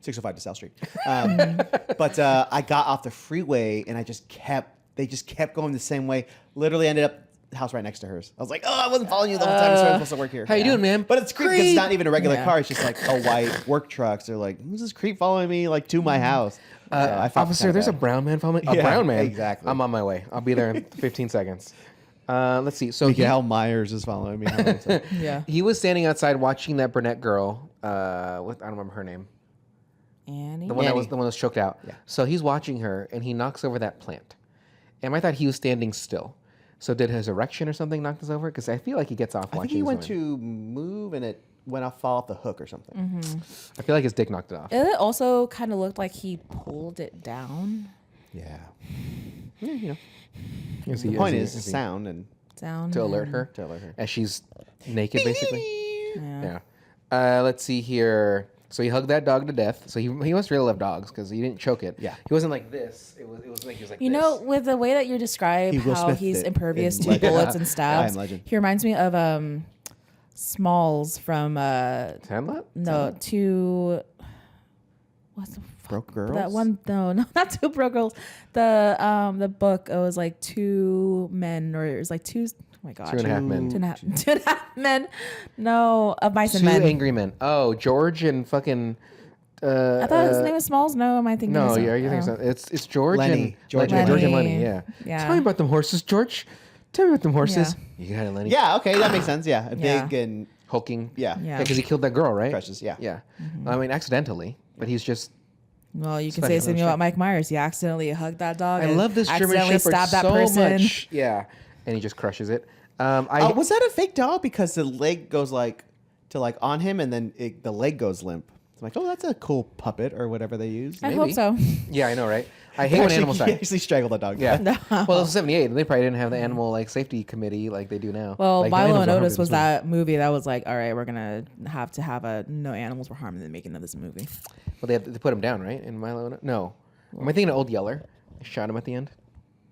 605 to South Street. But I got off the freeway and they just kept going the same way. Literally ended up house right next to hers. I was like, oh, I wasn't following you the whole time. I'm supposed to work here. How you doing, man? But it's creepy because it's not even a regular Yeah. car. It's just like a white work truck. So they're like, who's this creep following me like to my house? So I felt Officer, kinda there's a bad. brown man following me. A Yeah, brown man. exactly. I'm on my way. I'll be there in 15 seconds. Let's see. So Miguel Myers is following me. Yeah. he was standing outside watching that brunette girl. I don't remember her name. Annie. The one Annie. that was choked out. Yeah. So he's watching her, and he knocks over that plant. And I thought he was standing still. So did his erection or something knock this over? Because I feel like he gets off I watching. think he went this to move and it went off, fall off the hook or something. Mm-hmm. I feel like his dick knocked it off. It also kind of looked like he pulled it down. Yeah. You know. The point is sound and Down. to alert her to alert her. as she's naked, basically. Yeah. Yeah. Let's see here. So he hugged that dog to death. So he must really love dogs because he didn't choke it. Yeah. He wasn't like this. It was like he was like You this. know, with the way that you describe He Will how Smithed he's it impervious in to Legend. bullets and Yeah, stabs, in Legend. he reminds me of Smalls from Sandlot? no two. What's the Broke Girls? that one? No, not Two Broke Girls. The book. It was like two men, or it was like two. Oh my god, 2.5 Men. Two and a half men. No, of Mice and Two Men. angry men. Oh, George and fucking. I thought his name was Smalls. No, am I thinking? No, of yeah, you think so? It's George Lenny. and George Lenny. and George and Lenny. Lenny. Yeah. Yeah. Tell me about them horses, George. Tell me about them horses. You got it, Lenny. Yeah, okay, that makes sense. Yeah. Yeah. Big and Hulking. yeah. Yeah. Because he killed that girl, right? Precious, yeah. Yeah. I mean, accidentally, but he's just. Well, you can Funny, say something I'm about Mike Myers. He accidentally hugged that dog. I and love this German accidentally Shepherd stabbed that so person. much. Yeah. And he just crushes it. Was that a fake dog? Because the leg goes on him and then the leg goes limp. It's like, oh, that's a cool puppet or whatever they use. I Maybe. hope so. Yeah, I know, right? I hate when animals He die. actually strangled a dog. Yeah. Well, it was 78, and they probably didn't have the animal safety committee like they do now. Well, like, Milo animals and are Otis harmed was in this that movie that was like, all right, we're gonna have to have a no animals were harmed in the making of this movie. movie. Well, they put him down, right? In Milo and No. Am I thinking of Old Yeller? They shot him at the end?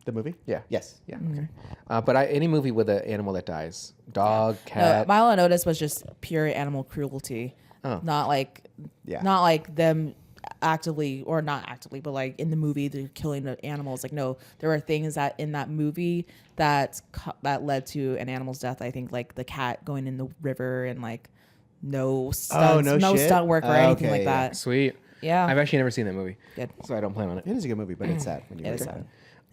The movie? Yeah. Yes. Yeah, okay. But any movie with an animal that dies. Dog, No, cat. Milo and Otis was just pure animal cruelty. Oh. Not like them actively or not actively, but like in the movie they're killing the animals. Like no, there were things that in that movie that led to an animal's death. I think like the cat going in the river and like no stunts, no shit? stunt work or anything like yeah. that. Sweet. Yeah. I've actually never seen that movie. Good. So I don't plan on it. It is a good movie, but it's sad when you It look is at sad.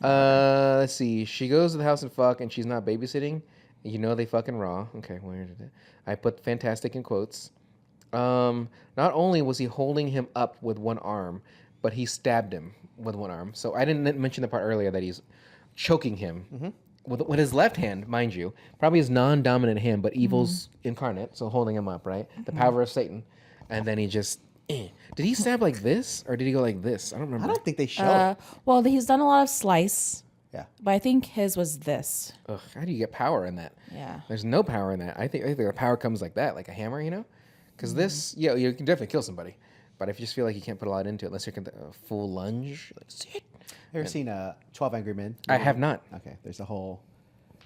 it. Let's see. She goes to the house and fuck, and she's not babysitting. You know they fucking raw. Okay, where did it? I put fantastic in quotes. Not only was he holding him up with one arm, but he stabbed him with one arm. So I didn't mention the part earlier that he's choking him with his left hand, mind you. Probably his non-dominant hand, but evil's incarnate, so holding him up, right? The power of Satan. And then he just... Did he stab like this, or did he go like this? I don't remember. I don't think they show it. Well, he's done a lot of slice, Yeah. but I think his was this. Ugh, how do you get power in that? Yeah. There's no power in that. I think the power comes like that, like a hammer, you know? Because this, yeah, you can definitely kill somebody. But if you just feel like you can't put a lot into it, unless you're a full lunge, like, sit. Ever seen 12 Angry Men? I have not. Okay, there's a whole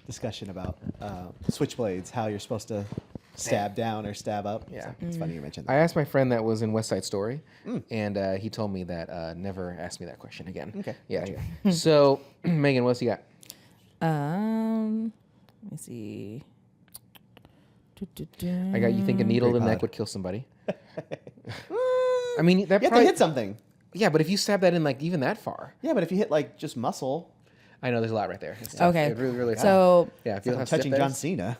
discussion about switchblades, how you're supposed to stab down or stab up. Yeah. So it's funny you mentioned I that. asked my friend that was in West Side Story, and he told me that never ask me that question again. Okay. Yeah. So, Megan, what else you got? Let me see. I got you think a needle in the Great neck pod. would kill somebody. I mean, that You have to probably hit something. Yeah, but if you stab that in like even that far, Yeah, but if you hit like just muscle, I know there's a lot right there. It's tough. Okay. It really, really So yeah, if you I'm have touching step John beds- Cena.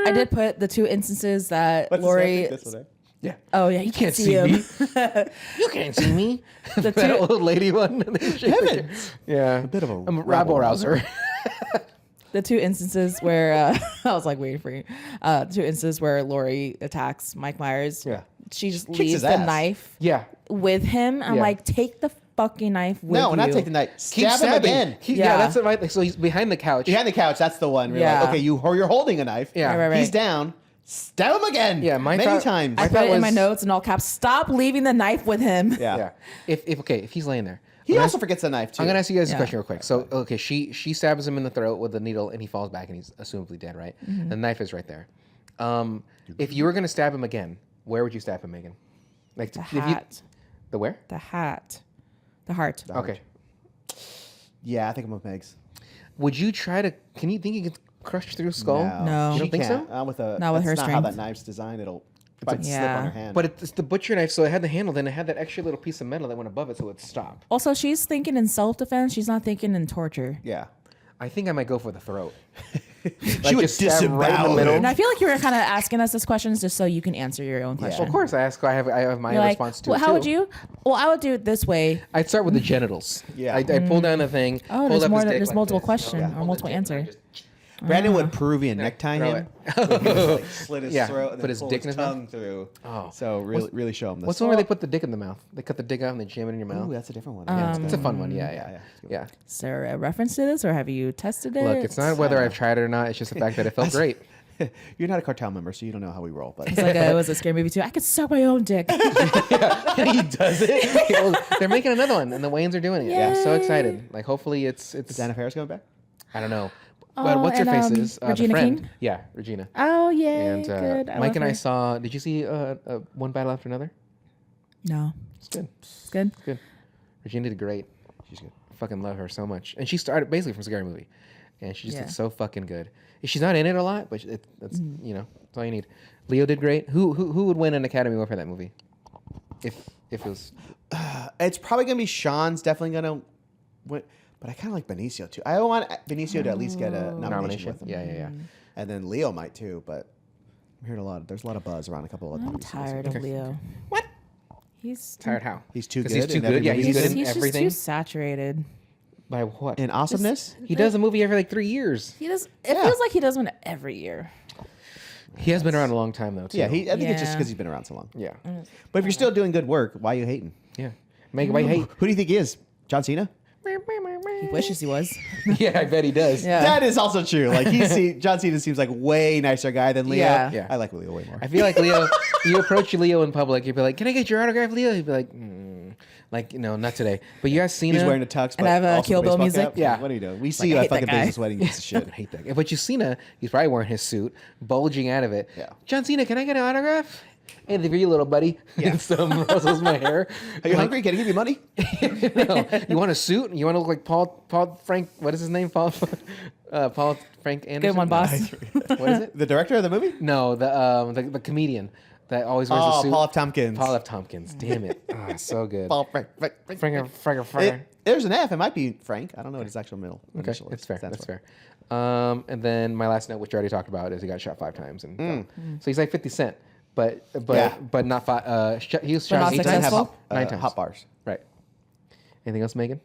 I did put the two instances that What's Lori. this one? Yeah. Oh yeah, you can't can't see see him. me. You can't see me. The that two- old lady one. Heavens. Yeah. A bit of a I'm rabble rouser. The two instances where I was like waiting for you. Two instances where Lori attacks Mike Myers. Yeah. She just Kicks leaves his the ass. knife Yeah. with him. I'm Yeah. like, take the fucking knife with No, you. not take the knife. Keep Stab him stabbing. again. Yeah, Yeah. that's it, right. So he's behind the couch. Behind the couch, that's the one. Where you're Yeah. like, okay, you're holding a knife. Yeah. Right. He's down. Stab him again. Yeah, my many thought- times. I I put thought it in my was- notes in all caps. Stop leaving the knife with him. yeah. Yeah. If he's laying there. He I'm gonna also ask- forgets the knife too. I'm gonna ask you guys a Yeah. question real quick. So okay, she stabs him in the throat with the needle and he falls back and he's assumably dead, right? The knife is right there. If you were gonna stab him again, where would you stab him, Megan? Like The if you- hat. the where? The hat. The heart. Okay. Yeah, I think I'm with Megs. Would you try to? Can you think you could crush through a skull? No. You don't She think so? can't. Not with a. Not with her that's not how that strength. knife's designed. It'll slip Yeah. on her hand. But it's the butcher knife, so it had the handle, then it had that extra little piece of metal that went above it, so it stopped. Also, she's thinking in self-defense. She's not thinking in torture. yeah. I think I might go for the throat. She would just stab right in the disavow middle. it. And I feel like you were kind of asking us this questions just so you can answer your own question. Of course, I have my You're like, response to well, it how too. would you? Well, I would do it this way. I'd start with the genitals. Yeah. I'd pull down the thing. Oh, hold there's up more. his dick There's like multiple this. question Yeah. or Hold multiple the dick and I answer. just- Brandon would Peruvian necktie throw him. it. Like, slit his Yeah, throat and put then his pull dick in his his mouth. tongue through. Oh. So really show him this. What's the one where they put the dick in the mouth? They cut the dick out and they jam it in your mouth. Ooh, that's a different one. Yeah, Yeah, it's a fun one. Yeah, yeah. yeah. Is there a reference to this, or have you tested it? Look, it's not whether I've tried it or not. It's just the fact that it felt great. You're not a cartel member, so you don't know how we roll. But It's like it was a scary movie too. I could suck my own dick. He does it. Well, they're making another one, and the Wayans are doing it. Yeah, so excited. Like, hopefully, it's. is Anna Faris going back? I don't know. But Oh, what's her and, face is the Regina friend. King? Yeah, Regina. Oh yeah, And good. Mike love and I her. saw. Did you see One Battle After Another? No, It's good. it's good. Good. Regina did great. She's good. I fucking love her so much. And she started basically from Scary Movie, and she just Yeah. did so fucking good. She's not in it a lot, but that's that's all you need. Leo did great. Who would win an Academy Award for that movie? If it was It's probably gonna be Sean's definitely gonna win, but I kind of like Benicio too. I want Benicio to at least get a nomination with him. Yeah. And then Leo might too, but I'm hearing there's a lot of buzz around a couple of I'm movies. tired of Leo. What? He's Tired how? He's too 'Cause good. He's too in every good. Yeah, movie he's he's good in. in just everything. too saturated. By what? In awesomeness. He does a movie every like 3 years. He does. It Yeah. feels like he does one every year. He has been around a long time though. Too. Yeah, I think it's just Yeah. because he's been around so long. Yeah. But if you're still doing good work, why are you hating? Yeah. Make why hate? Who do you think he is? John Cena? He wishes he was. Yeah, I bet he does. Yeah. That is also true. Like John Cena seems like way nicer guy than Leo. Yeah. Yeah. I like Leo way more. I feel like Leo. You approach Leo in public, you'd be like, "Can I get your autograph, Leo?" He'd be like, "Like, not today." But you ask Cena. He's wearing a tux, but And I have a also Kill Bill baseball music. cap. Yeah. What are you doing? We see Like, you I at hate that fucking guy. business wedding, you piece of shit. I hate that guy. But you Cena, he's probably wearing his suit, bulging out of it. Yeah. John Cena, can I get an autograph? Hey, for you, little buddy. Yeah. Some rustles my hair. Are you hungry? Can I give you money? No. You want a suit? You want to look like Paul Frank? What is his name? Paul Frank Anderson. Good one, boss. What is it? The director of the movie? No, the comedian that always wears a Oh, suit. Paul F. Tompkins. Paul F. Tompkins. Damn it. So good. Paul Frank. There's an F. It might be Frank. I don't know what his actual middle Okay, initial it's fair. stands That's for. fair. And then my last note, which I already talked about, is he got shot 5 times, and so he's like 50 Cent, but Yeah. but not five. He was But shot not 8 Doesn't have times. successful? 9 times. hot bars. Right. Anything else, Megan?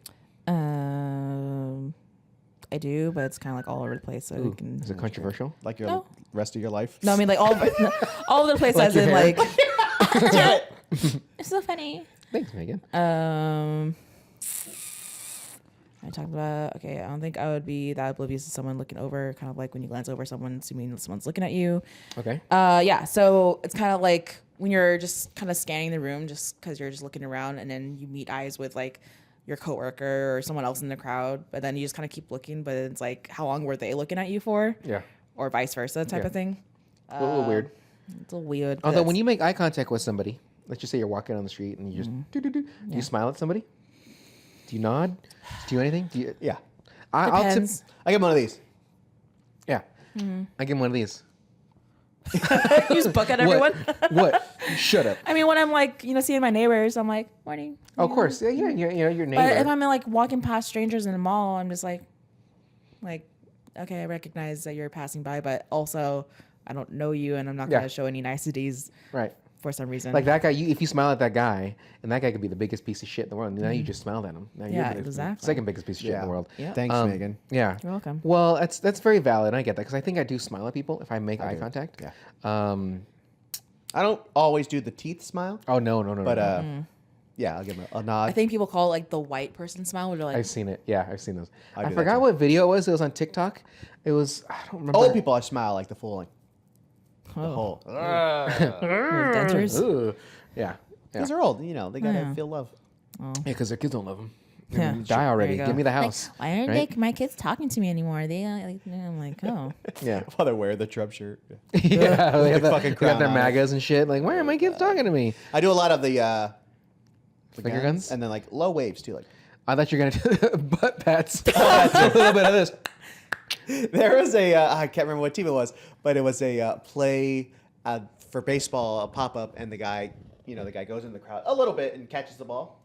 I do, but it's kind of like all over the place. So we can. Is it controversial? Like your No. rest of your life. No, I mean like all all over the place. Like as your in hair? like. It's so funny. Thanks, Megan. I talked about, okay, I don't think I would be that oblivious to someone looking over, kind of like when you glance over someone, assuming someone's looking at you. Okay. Yeah, so it's kind of like when you're just kind of scanning the room just because you're just looking around and then you meet eyes with like your coworker or someone else in the crowd, but then you just kind of keep looking, but it's like, how long were they looking at you for? Yeah. Or vice versa type Yeah. of thing. A little weird. It's a little weird. Although when you make eye contact with somebody, let's just say you're walking on the street and you just do you smile at somebody? Do you nod? Do you do anything? Do you? Yeah. I'll tip. Depends. I get one of these. Yeah. I give him one of these. you just buck at everyone. What? Shut up. I mean, when I'm like, seeing my neighbors, I'm like, morning. Oh, of course. Yeah, your neighbor. But if I'm like walking past strangers in the mall, I'm just like, okay, I recognize that you're passing by, but also I don't know you, and I'm not Yeah. gonna show any niceties right. for some reason. Like that guy, if you smile at that guy, and that guy could be the biggest piece of shit in the world. Now you just smiled at him. Now you're Yeah, the exactly. second biggest piece of shit in the world. Yeah. Thanks, Megan. Yeah. You're welcome. Well, that's very valid. I get that because I think I do smile at people if I make eye do. contact. Yeah. Um. I don't always do the teeth smile, Oh no. but yeah, I'll give him a nod. I think people call it like the white person smile, where they're like, I've seen it. Yeah, I've seen those. I I do that forgot too. what video it was. It was on TikTok. It was I don't remember. Old people, I smile like the full, like the oh, whole. dentures. Ooh. Yeah. Because they're old, they gotta feel love. Yeah, because their kids don't love them. Yeah. Die already. There you Give go. me the house. Why aren't right? my kids talking to me anymore? They I'm like, oh, Yeah. While they're wearing the Trump shirt. Yeah. They have, fucking they crown got their on it. MAGAs and shit. Like, why are my kids talking to me? I do a lot of the Finger guns? and then like low waves too, like I thought you were gonna do butt pats. A little bit of this. There was a I can't remember what team it was, but it was a play for baseball, a pop up, and the guy goes in the crowd a little bit and catches the ball.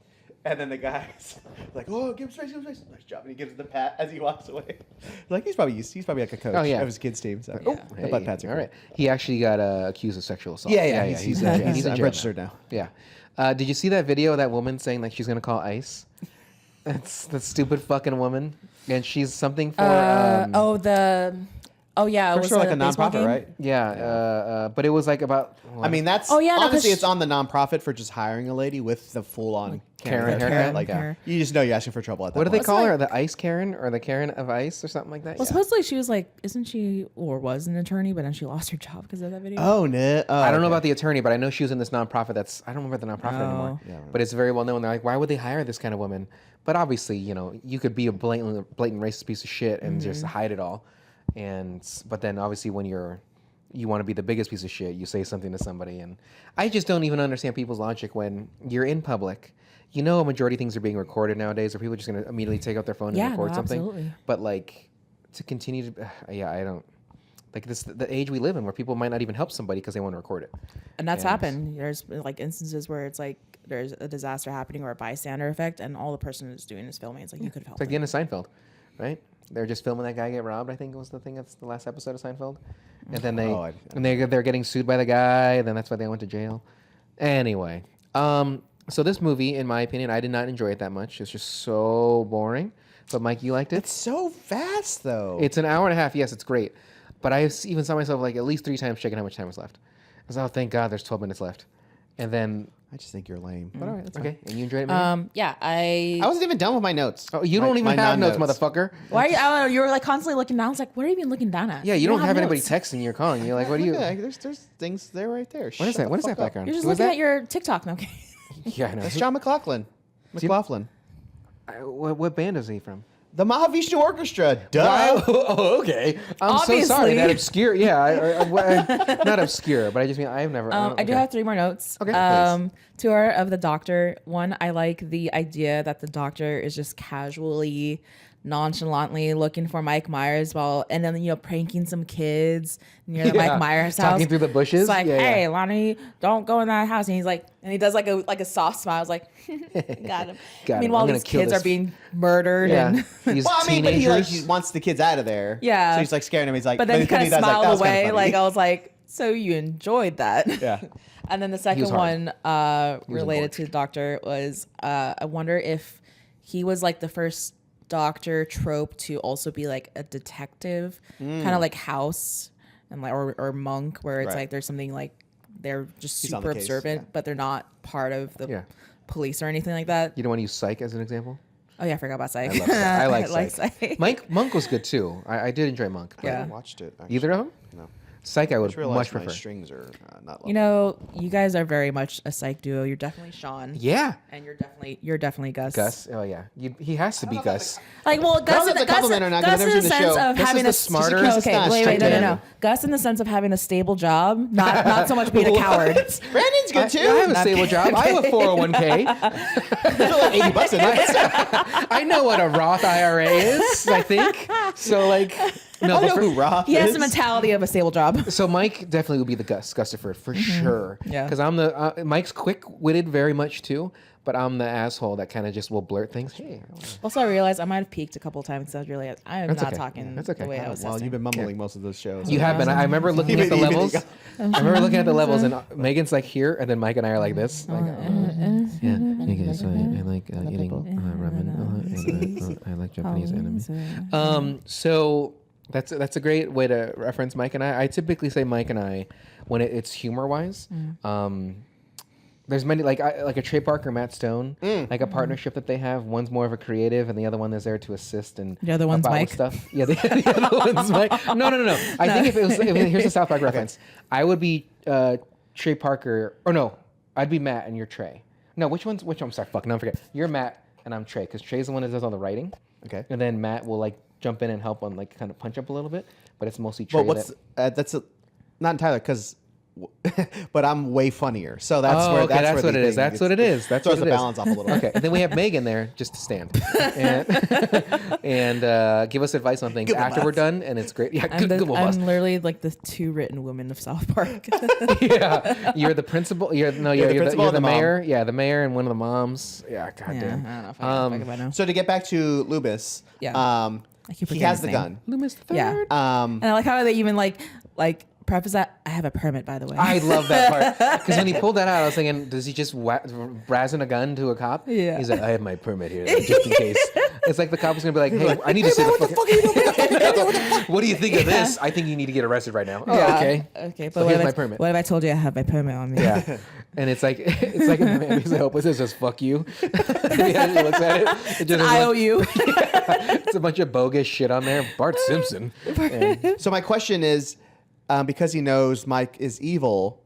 And then the guy's like, "Oh, give him space, nice job." And he gives him the pat as he walks away. Like he's probably like a coach of his kids' team. So, the butt pats are all cool. right. He actually got accused of sexual assault. Yeah. He's registered now. Yeah. Did you see that video of that woman saying like she's gonna call ICE? That's the stupid fucking woman, and she's something for. It was sure, like a baseball nonprofit, game? right? Yeah. But it was like about. I mean, that's honestly, it's on the nonprofit for just hiring a lady with the full-on Karen haircut. haircut. Like, Karen. you just know you're asking for trouble at that What do they point. call her? The Ice Karen or the Karen of Ice or something like that? Well, supposedly she was like, isn't she or was an attorney, but then she lost her job because of that video. Oh no! I don't know about the attorney, but I know she was in this nonprofit. I don't remember the nonprofit anymore. Yeah, but it's very well known. They're like, why would they hire this kind of woman? But obviously, you could be a blatant racist piece of shit and just hide it all. But then obviously when you want to be the biggest piece of shit, you say something to somebody, and I just don't even understand people's logic when you're in public. A majority of things are being recorded nowadays, or people are just going to immediately take out their phone and record something. Absolutely. But like to continue to, I don't like this. The age we live in, where people might not even help somebody because they want to record it. And that's happened. There's like instances where it's like there's a disaster happening or a bystander effect, and all the person is doing is filming. It's like you could have helped. It's like the end of Seinfeld, right? They're just filming that guy get robbed. I think it was the thing. That's the last episode of Seinfeld. And then they're getting sued by the guy. And then that's why they went to jail. Anyway, so this movie, in my opinion, I did not enjoy it that much. It's just so boring. But Mike, you liked it? It's so fast though. It's an hour and a half. Yes, it's great. But I even saw myself like at least 3 times checking how much time was left. I was like, oh, thank God, there's 12 minutes left. And then I just think you're lame. But all right, that's okay. And you enjoyed it? Maybe? I wasn't even done with my notes. Oh, you don't even have notes, motherfucker. Why are you? I don't know, you were like constantly looking down. I was like, what are you even looking down at? Yeah, you don't have anybody notes. texting you or calling you. Like, what do you? Yeah, there's things there right there. What is that? What is that background? You're just Who is looking that? at your TikTok now. Okay. Yeah, I know. That's John McLaughlin. McLaughlin. What band is he from? The Mahavishnu Orchestra. Duh. Oh, okay. I'm so sorry. That obscure. Yeah, not obscure, but I just mean I've never. I do have 3 more notes. Okay. 2 are of the doctor. 1, I like the idea that the doctor is just casually, nonchalantly looking for Mike Myers and then pranking some kids near the Mike Myers house. Talking through the bushes. It's like, hey, Lonnie, don't go in that house. And he's like, and he does like a soft smile. I was like, got him. Meanwhile, these kids are being murdered. Yeah. And These Well, I mean, but he teenagers. wants the kids out of there. Yeah. So he's like scaring them. He's like, but then he kind of does, smiled that was away. kinda funny. Like I was like, so you enjoyed that. Yeah. And then the second hard. one related to the doctor was I wonder if he was like the first doctor trope to also be like a detective, kind of like House and like or Monk, where it's Right. like there's something like they're just He's on super the case, observant, yeah. but they're not part of the police or anything like that. You don't want to use Psych as an example? Oh yeah, I forgot about Psych. I love Psych. I like like Psych. Monk was good too. I did enjoy Monk. I Yeah. haven't watched it. Actually. Either of them? No. Psych I would I realized much my prefer. strings are not level. You know, you guys are very much a Psych duo. You're definitely Sean. Yeah. And you're definitely Gus. Gus. Oh yeah. He has to be Gus. Like, well, Gus, it's a compliment or not, 'cause Gus I've in never the seen the sense show. of Gus having is a the smarter. No, He's okay, not wait, straight no. man. Gus in the sense of having a stable job, not so much being a coward. Brandon's good too. I have a stable job. I have a 401k. like $80 a night. I know what a Roth IRA is, I think. So like no, I but know for- who Roth He has is. the mentality of a stable job. So Mike definitely would be the Gusterford for sure. Yeah. Because I'm the Mike's quick-witted very much too, but I'm the asshole that kind of just will blurt things. Hey, Also, I realized I might have peaked a couple of times. So I realized I am That's not okay. talking Yeah, that's okay. the way I was. Well, testing. you've been mumbling most of those shows. you have been. I remember looking at the Even- levels. I remember looking at the levels, and Megan's like here, and then Mike and I are like this. Like, yeah, okay, so I like eating ramen, and I like Japanese anime. So that's a great way to reference Mike and I. I typically say Mike and I when it's humor wise. There's many like a Trey Parker, Matt Stone, like a partnership that they have. One's more of a creative, and the other one is there to assist and The other one's about Mike? stuff. Yeah, the other one's Mike. No. I think if here's a South Park reference, I would be Trey Parker, or no, I'd be Matt and you're Trey. No, which one's which? I'm sorry, fuck, no, I forget. You're Matt and I'm Trey, because Trey's the one that does all the writing. Okay. And then Matt will like jump in and help on like kind of punch up a little bit, but it's mostly Trey. But what's that's not entirely because but I'm way funnier. So that's where okay, that's where what it is. That's what it is. That's throws what the it is. balance off a little. Okay, and then we have Megan there just to stand and give us advice on things after we're done, and it's great. Yeah, I'm bus. literally like the two written women of South Park. Yeah, you're the principal. You're the principal you're and the the mom. mayor. Yeah, the mayor and one of the moms. Yeah, goddamn. I don't know if I can by now. So to get back to Loomis, Yeah. I keep he forgetting has his the name. gun. Loomis the Third. Yeah. Um, And I like how they even like preface that I have a permit, by the way. I love that part because when he pulled that out, I was thinking, does he just brazen a gun to a cop? Yeah. He's like, I have my permit here, just in case. It's like the cop is gonna be like, hey, I need to see the fucking. What do you think of this? I think you need to get arrested right now. Oh, Yeah. okay. Okay, but So what here's if my I, permit. what if I told you I have my permit on me? Yeah. And it's like in the man, he's like, oh, this is fuck you. He looks at it. It just I owe you. it's a bunch of bogus shit on there. Bart Simpson. And so my question is, because he knows Mike is evil,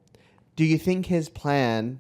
do you think his plan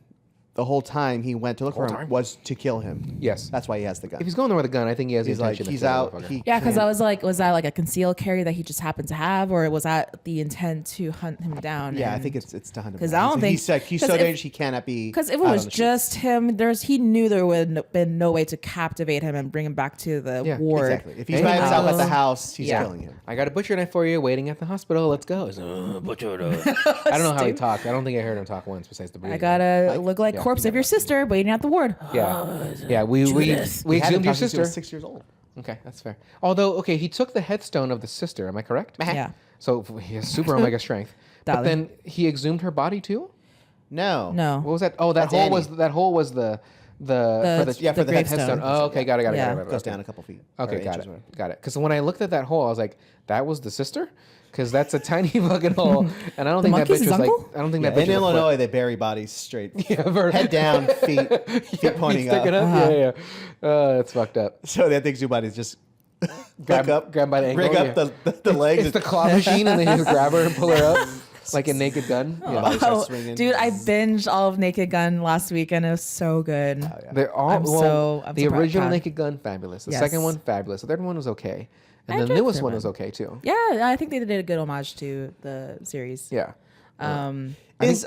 the whole time he went to look for him time? was to kill him? yes. That's why he has the gun. If he's going there with a gun, I think he has He's the like, intention he's to kill out. the motherfucker. He Yeah, because can't- I was like, was that like a concealed carry that he just happened to have, or was that the intent to hunt him down? Yeah, I think it's to hunt him. 'Cause down. I don't think- he's like he's 'cause so if- dangerous he cannot be. Because if it out was on the streets. just him, he knew there would have been no way to captivate him and bring him back to the Yeah, ward. Exactly. If he's Hey, by himself at the house. house, he's Yeah. killing him. I got a butcher knife for you waiting at the hospital. Let's go. He's like, butcher knife. I don't know how he talked. I don't think I heard him talk once besides the breathing. I got a look like corpse of your sister waiting at the ward. Yeah. Yeah. We this. we He had him exhumed your talking since he sister. was 6 years old. Okay, that's fair. Although, okay, he took the headstone of the sister. Am I correct? Yeah. So he has super omega strength. But Darling. then he exhumed her body too. No. No. What was that? Oh, that That's hole was Annie. the for the Yeah, for the gravestone. headstone. Oh, okay, got it. Yeah. Got it. Goes Okay. down a couple feet. Okay, or got inches, it. whatever. Got it. Because when I looked at that hole, I was like, that was the sister? Because that's a tiny fucking hole, and I don't think that monkey's bitch was his like. uncle? I don't think Yeah, that bitch in was a Illinois, they bury bodies straight. Yeah, Head down, feet pointing up. sticking up. Yeah, yeah. That's fucked up. So they think zoo bodies just Grab- hook up, grab by the ankle, rig up yeah. the legs. It's the claw machine, and then you grab her and pull her up like a Naked Gun. Yeah. Body starts Oh, swinging. dude, I binged all of Naked Gun last week and it was so good. They're all I'm the so original proud. Naked Gun, fabulous. The Yes. second one, fabulous. The third one was okay, and I the enjoyed the newest third one one. was okay too. Yeah, I think they did a good homage to the series. Yeah. Is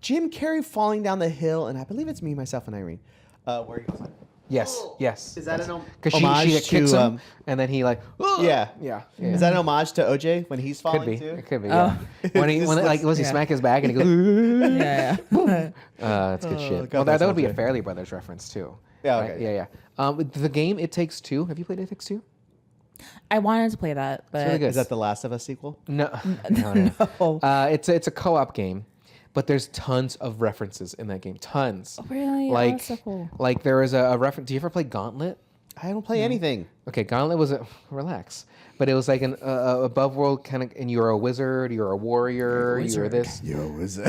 Jim Carrey falling down the hill? And I believe it's Me, Myself, and Irene. Where he goes like, Yes. Yes. Is that an Because homage she kicks to, him, and then he like. yeah. Yeah. Is that an homage to OJ when he's falling Could be. too? It could be. Oh. Yeah. When he This when looks- like was he yeah. smack his back and he goes. Yeah. That's good shit. God, Well, that that would be a sounds good. Fairly Brothers reference too. Yeah, Right? okay. Yeah. Yeah. The game It Takes Two. Have you played It Takes Two? I wanted to play that, but really good. Is that the Last of Us sequel? No. No. No. It's a co-op game, but there's tons of references in that game. Tons. Really? Oh, Like that's so cool. like there was a reference. Do you ever play Gauntlet? I don't play anything. Okay, Gauntlet was relax, but it was like an above world kind of, and you're a wizard, you're a warrior, you're this, Yo, is it?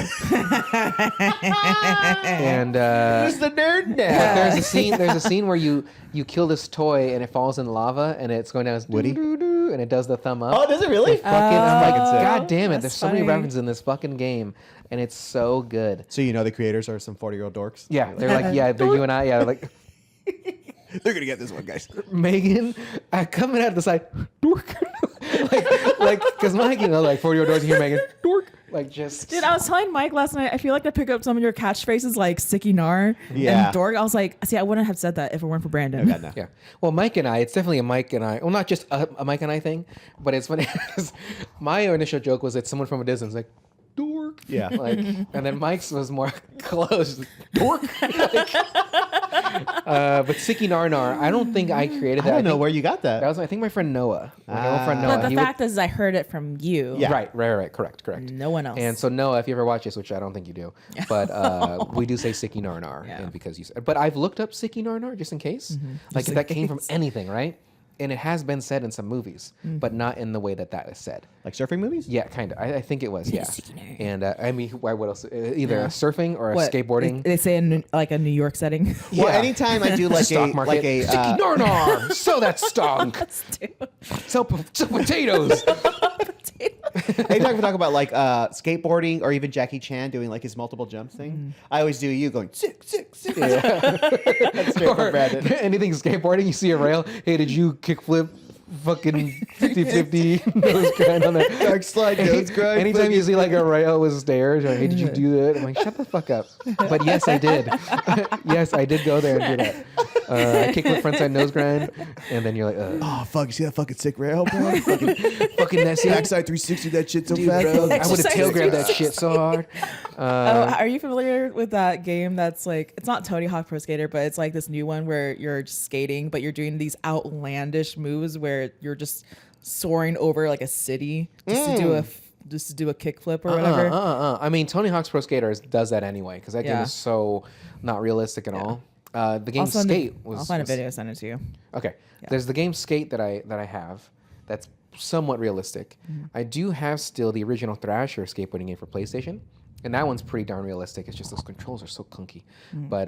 and Who's the nerd now? there's a scene where you kill this toy and it falls in lava and it's going down as Woody? doo-doo-doo, and it does the thumb up. Oh, does it really? Fucking, I'm like, Oh, God damn it! There's that's so many funny. references in this fucking game, and it's so good. So you know the creators are some 40-year-old dorks? Yeah, they're like, yeah, they're you and I, yeah, like They're going to get this one, guys. Megan, coming out the side, dork, like, because Mike, you know, like 40-year-old doors, you hear Megan, dork, like just. Dude, I was telling Mike last night, I feel like I pick up some of your catchphrases like Sicky Nar Yeah. and Dork. I was like, see, I wouldn't have said that if it weren't for Brandon. God, no. Yeah. Well, Mike and I, it's definitely a Mike and I. Well, not just a Mike and I thing, but it's funny. 'Cause my initial joke was that someone from a distance, like, dork. Yeah. Like, and then Mike's was more close, like, dork. But Sicky Narnar, I don't think I created I that. don't know think where you got that. that was. I think my friend Noah. My old friend Noah. But the he would- fact is, I heard it from you. Yeah. Right. Correct. No one else. And so Noah, if you ever watch this, which I don't think you do, but we do say Sicky Narnar, Yeah. and because you said. But I've looked up Sicky Narnar just in case, like if that came from anything, right? And it has been said in some movies, but not in the way that is said. Like surfing movies? Yeah, kind of. I think it was. Yeah. Sicky Narnar. And I mean, why? What else? Either surfing or What, skateboarding. They say in like a New York setting. Well, Yeah. anytime I do like Stock market. Sicky Narnar. So that stunk. Sell potatoes. anytime we talk about like skateboarding or even Jackie Chan doing like his multiple jumps thing, I always do you going, sick. That's straight Or from Brandon. anything skateboarding, you see a rail. Hey, did you kickflip fucking 50-50 nose grind on that. Dark slide nose grind. Anytime you see like a rail with stairs, you're like, hey, did you do that? I'm like, shut the fuck up. But yes, I did. Yes, I did go there and do that. Kickflip frontside nose grind, and then you're like, Oh fuck! You see that fucking sick rail, bro? fucking messy. Backside 360, that shit so Dude, fast. bro, Bro. I would have tail grabbed that shit so hard. Are you familiar with that game that's like, it's not Tony Hawk Pro Skater, but it's like this new one where you're just skating, but you're doing these outlandish moves where you're just soaring over like a city just to do a kickflip or whatever. I mean, Tony Hawk's Pro Skater does that anyway because that game Yeah. is so not realistic at all. The game Skate was. I'll find a video, send it to you. Okay, there's the game Skate that I have that's somewhat realistic. I do have still the original Thrasher skateboarding game for PlayStation, and that one's pretty darn realistic. It's just those controls are so clunky. But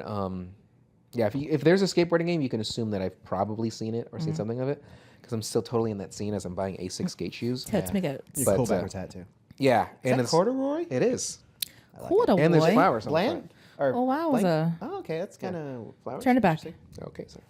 yeah, if there's a skateboarding game, you can assume that I've probably seen it or seen something of it because I'm still totally in that scene as I'm buying A6 skate shoes. Let's make it Your But, cool backwards hat too. Yeah, Is that corduroy? It is, cool to and there's boy. flowers on the Land? front. Or Oh, wow, blank? was a- Oh, okay, that's kind of flowers. Turn it back. Okay, sorry.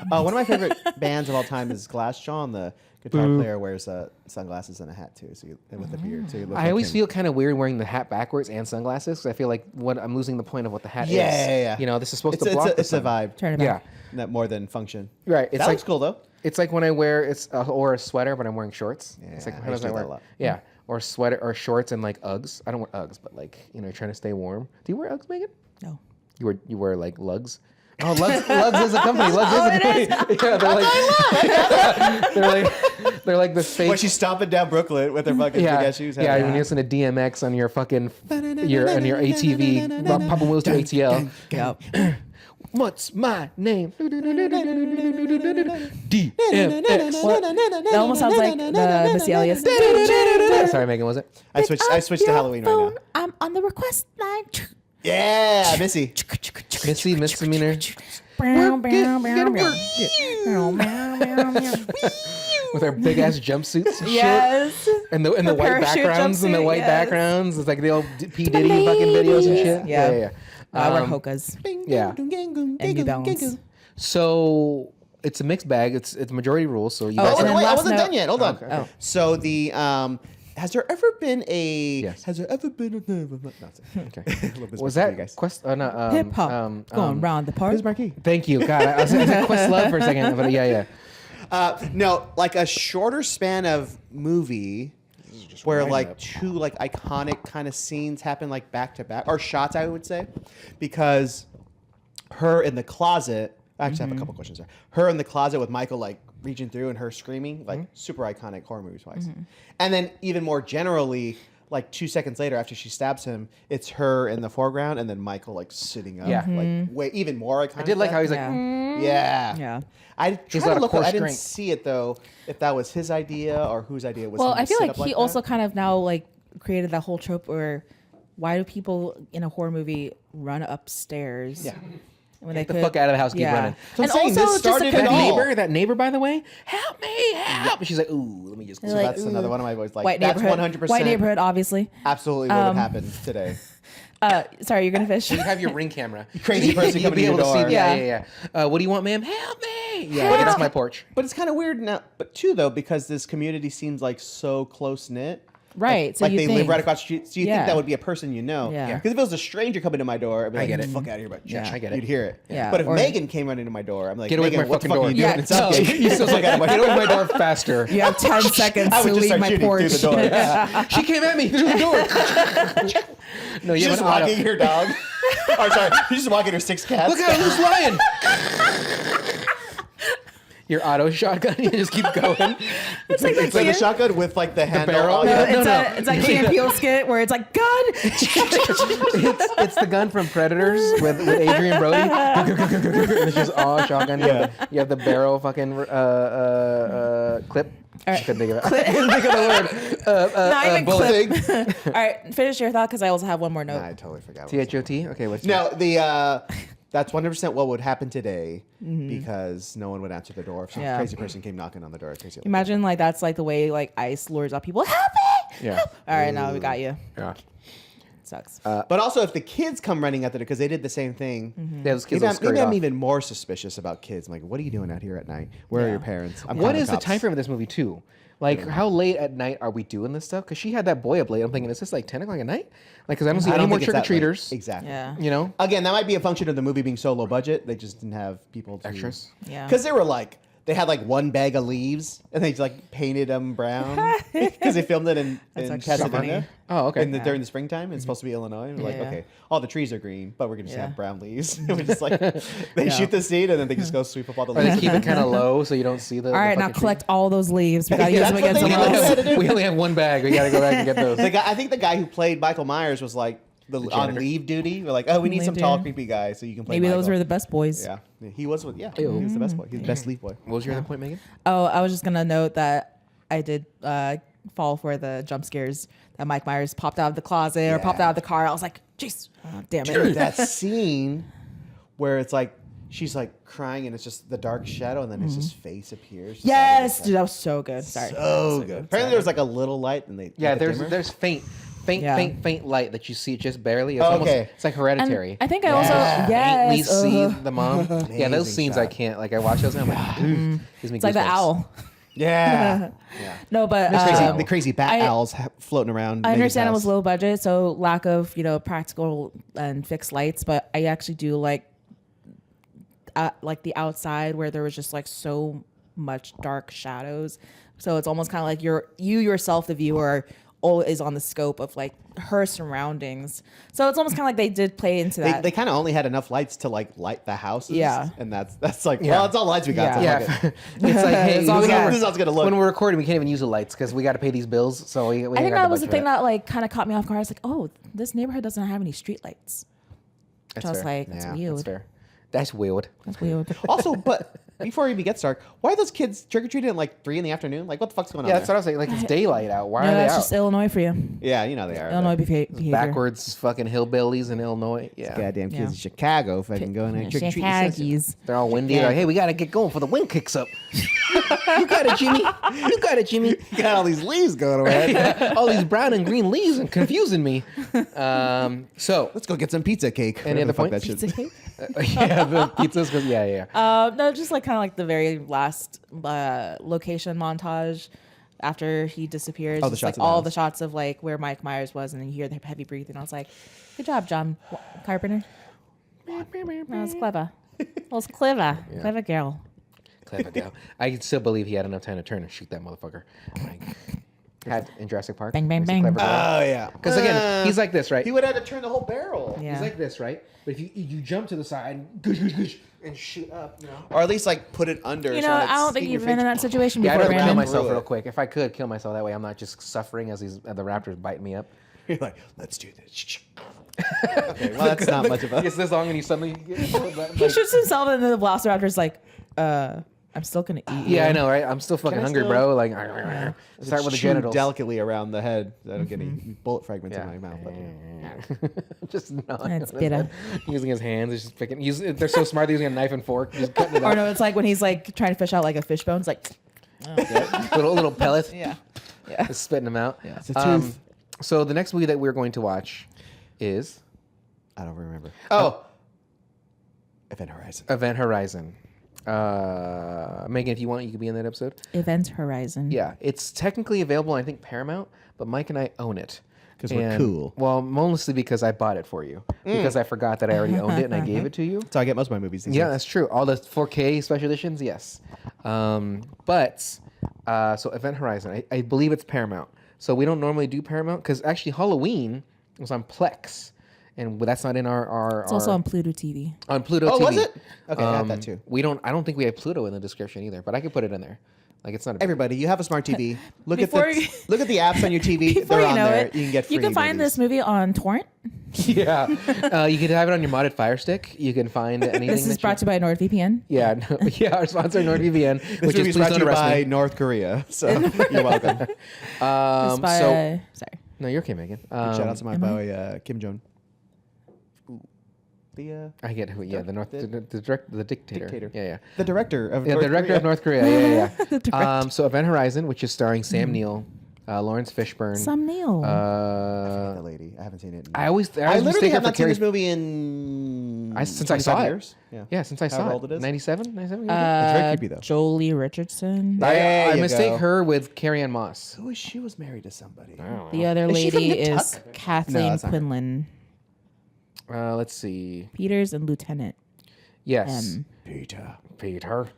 One of my favorite bands of all time is Glassjaw, and the guitar player wears sunglasses and a hat too, so and with a beard. So you look I like always him. feel kind of weird wearing the hat backwards and sunglasses because I feel like I'm losing the point of what the hat is. Yeah. You know, this is supposed It's, to block it's the a sun. vibe. Turn it Yeah, back. Not more than function. right. It's That like looks cool though. It's like when I wear or a sweater, but I'm wearing shorts. Yeah, It's like I how used does to do I that wear? a lot. Yeah, or sweater or shorts and like Uggs. I don't wear Uggs, but like trying to stay warm. Do you wear Uggs, Megan? No. You wear like lugs. Oh, Lugs is a company. Lugs is a company. Yeah, they're like the fake. When she's stomping down Brooklyn with her fucking big ass shoes. Yeah, when you listen to DMX on your fucking on your ATV, popping wheels to ATL. Yep. What's my name? DMX. That almost sounds like the Missy Elliott. Sorry, Megan, was it? I switched to Halloween right now. I'm on the request line. Yeah, Missy. Missy misdemeanor. With our big ass jumpsuits and Yes. shit. And the white parachute backgrounds and the jumpsuit, white yes. backgrounds. It's like the old P. Diddy fucking videos and shit. Yeah. I wear Um, hokas Yeah. and New Balance. So it's a mixed bag. It's majority rules. So you Oh, guys and Wait, then wait, I last wasn't note- done yet. Hold on. Okay. Oh. So the has there ever been a? Yes. Has there ever been a? No, Okay. a little bit Was for you that guys. Quest? No, Hip hop going round the park. Who's Marquis? Thank you. God, I was at Quest Love for a second, but yeah. No, like a shorter span of movie where like two like iconic kind of scenes happen like back to back or shots, I would say, because her in the closet. I actually have a couple questions there. Her in the closet with Michael like reaching through and her screaming, like super iconic horror movies wise. And then even more generally, like 2 seconds later after she stabs him, it's her in the foreground and then Michael like sitting up, Yeah. like way even more iconic. I did like how he's like, Yeah. yeah. Yeah. I He's tried got to a look. core I didn't strength. see it though. If that was his idea or whose idea was. Well, him to I feel sit like up he that. also kind of now like created that whole trope where why do people in a horror movie run upstairs? Yeah. When they the fuck out of the house, keep running. So I'm And saying also this just started a it all. That neighbor, by the way, help me, help! And she's like, ooh, let me just. They're So like, that's another one of my voices. Like white that's neighborhood. 100% White neighborhood, obviously. absolutely what would happen today. Sorry, you're gonna fish. You have your ring camera. Crazy person You'll coming be to able your to see. door. Yeah. What do you want, ma'am? Help me! Yeah, Help. get off my porch. But it's kind of weird now. But too though, because this community seems like so close knit. Right. So Like you they think, live right across the street. So you Yeah. think that would be a person you know. Yeah. Because if it was a stranger coming to my door, I'd be like, get it. fuck out of here, but Yeah. I get it. You'd hear it. Yeah. But if Or- Megan came running to my door, I'm like, Get away Megan, from my what the fucking fuck door. are you doing? Yeah. It's Southgate. You still like, get away from my door faster. You have 10 seconds I would to just leave start my shooting porch. through the door. She came at me through the door. No, you She's have just an auto. walking her dog. Or sorry, she's just walking her 6 cats. Look out, who's lying? Your auto shotgun, you just keep going. It's like It's like a the shotgun with like the handle. barrel? on No, it. It's like Key and Peele skit where it's like gun. It's the gun from Predators with Adrian Brody. It's just all shotgun. You have the barrel fucking clip. I couldn't think of it. I couldn't think of the word. Not even bullet. clip. All right, finish your thought because I also have one more note. I totally forgot. what it was. THOT? Okay, what's No, that's 100% what would happen today because no one would answer the door if some Yeah. crazy person came knocking on the door. Crazy. Imagine like that's like the way like ICE lures out people. Help me! Yeah. All right, now we got you. Yeah. sucks. But also, if the kids come running out there because they did the same thing, Yeah, those kids maybe, will I'm, scurry maybe I'm off. even more suspicious about kids. I'm like, what are you doing out here at night? Where are Yeah. your parents? I'm What calling is the cops. time frame of this movie too? Like, how late at night are we doing this stuff? Because she had that boy up late. I'm thinking, is this like 10 o'clock at night? Like, because I don't see I any don't more think it's trick or that late. treaters. Exactly. Yeah. You know, Again, that might be a function of the movie being so low budget. They just didn't have people to extras. Yeah. Because they were like, they had like one bag of leaves and they just like painted them brown because they filmed it in actually so Pasadena. Oh, okay. During the springtime. It's supposed to be Illinois. And we're like, Yeah. okay, all the trees are green, but we're going to just Yeah. have brown leaves. And we just like, they Yeah. shoot the scene and then they just go sweep up all the Or they leaves. keep it kind of low so you don't see the. All right, now collect all those leaves. We gotta use them That's what against they someone did. else. Had to do. We only have one bag. We got to go back and get those. The guy, I think the guy who played Michael Myers was like on janitor? leave duty. We're like, oh, we need Leave some tall, duty. creepy guy so you can play Maybe those Michael. were the best boys. Yeah, he was. He was the best boy. He's the best leaf boy. What was your other point, Megan? Oh, I was just gonna note that I did fall for the jump scares that Mike Myers popped out of the closet or popped Yeah. out of the car. I was like, jeez, damn it. Dude, that scene where it's like she's like crying and it's just the dark shadow and then his just face appears. just out of Yes, the dude, that was so good. Sorry. so good. Apparently there was like a little light and they Yeah, like a there's dimmer. there's Yeah. faint light that you see just barely. It's Oh, almost okay. it's like And Hereditary. I think I also Faintly yes. see the mom. Yeah, those Amazing scenes shot. I can't. Like I watch those and I'm like, dude, gives me It's like the goosebumps. owl. yeah. No, but The crazy bat I- owls floating around. I Megan's understand it was house. low budget, so lack of practical and fixed lights. But I actually do like the outside where there was just like so much dark shadows. So it's almost kind of like you yourself, the viewer, is on the scope of like her surroundings. So it's almost kind of like they did play into that. They kind of only had enough lights to like light the houses. Yeah. And that's like, Yeah. well, it's all lights we got. Yeah. So fuck Yeah, it. it's like, hey, That's all we got. This is how it's gonna look. when we're recording, we can't even use the lights because we got to pay these bills. So we I ain't think got that was the budget thing for that like kind of caught me off guard. I was like, oh, this neighborhood doesn't have any street lights. That's I was fair. like, that's Yeah, weird. That's fair. That's weird. That's weird. Also, but before it even gets dark, why are those kids trick or treating at like 3 PM? Like, what the fuck's going on? Yeah, that's what there? I was saying. Like it's daylight out. Why No, are they that's out? just Illinois for you. Yeah, you know they are. Illinois but behavior. Backwards fucking hillbillies in Illinois. Yeah. Goddamn kids Yeah. in Chicago fucking going and trick or treating. Chicago's. They're all windy. Yeah. Like, hey, we got to get going before the wind kicks up. You got it, Jimmy. You got it, Jimmy. You got all these leaves going around. All these brown and green leaves and confusing me. So, Let's go get some pizza cake. Any Whatever other the fuck points? that shit- yeah, the pizzas. 'Cause- yeah. No, just like kind of like the very last location montage after he disappears. Oh, the Just, shots like of the all house. the shots of like where Mike Myers was, and then you hear the heavy breathing. I was like, "Good job, John Carpenter. That was clever. That was clever. Clever girl." Clever girl. I still believe he had enough time to turn and shoot that motherfucker. Like, had in Jurassic Park. Bang, bang, He's a bang. clever girl. Oh yeah. Because again, he's like this, right? He would have had to turn the whole barrel. Yeah. He's like this, right? But if you jump to the side, goosh, goosh, goosh, and shoot up, Or at least like put it under. You so know, it's I don't think in you've your been in face. that situation Yeah, I'd before, rather kill Brandon. myself Through real it. quick. If I could kill myself that way, I'm not just suffering as the raptors bite me up. You're like, let's do this. Okay, well that's not much of a. It's this long, and you suddenly. He shoots himself, and then the Velociraptor's like, I'm still gonna eat you. Yeah, I know, right? I'm still fucking I hungry, still- bro. Like, start with the Chew genitals. delicately around the head. So I don't get any bullet fragments in my mouth. But Just no. That's bitter. Using his hands, he's just picking. They're so smart. They're using a knife and fork, just cutting it Or up. no, it's like when he's like trying to fish out like a fishbone. It's like, little pellets. yeah. Just spitting them out. It's a tooth. So the next movie that we're going to watch is I don't remember. Oh. Event Horizon. Event Horizon. Megan, if you want, you could be in that episode. Event Horizon. Yeah, it's technically available on, I think, Paramount, but Mike and I own it. 'Cause we're And- cool. Well, mostly because I bought it for you. Because I forgot that I already owned it and I gave it to you. So I get most of my movies. These Yeah, days. that's true. All the 4K special editions, yes. So Event Horizon, I believe it's Paramount. So we don't normally do Paramount because actually Halloween was on Plex, and that's not in our. It's also on Pluto TV. on Pluto Oh, TV. was it? Okay, I have that too. I don't think we have Pluto in the description either, but I could put it in there. Like it's not a big Everybody, you have a smart TV. Look Before at you- look at the apps on your TV. Before They're you on know there. it, You can get free you can find movies. this movie on torrent. Yeah, you can have it on your modded Fire Stick. You can find anything. This is brought to you by NordVPN. Yeah, yeah. Our sponsor NordVPN, This which movie is is brought to Please you Don't by Arrest Me. North Korea. So you're welcome. It's by, So sorry. no, you're okay, Megan. Shout out to my Am I? boy Kim Jong. The I get who. Yeah, the dictator. dictator. Yeah. the director of Yeah, North the director Korea. of North Korea. Yeah. The director. So Event Horizon, which is starring Sam Neill, Lawrence Fishburne. Some Neil. The lady. I haven't seen it. I always I literally mistake her have for not seen Carrie. this movie in Since I saw 25 it. years. Yeah, since I saw However it. old it is. 97? 97? It's very creepy though. Jolie Richardson. There I you mistake go. her with Carrie Ann Moss. Who is she? Was married to somebody. The other Is she from lady Nip is Tuck? No, Kathleen that's not her. Quinlan. Let's see. Peters and Lieutenant Yes. M. Peter. Peter.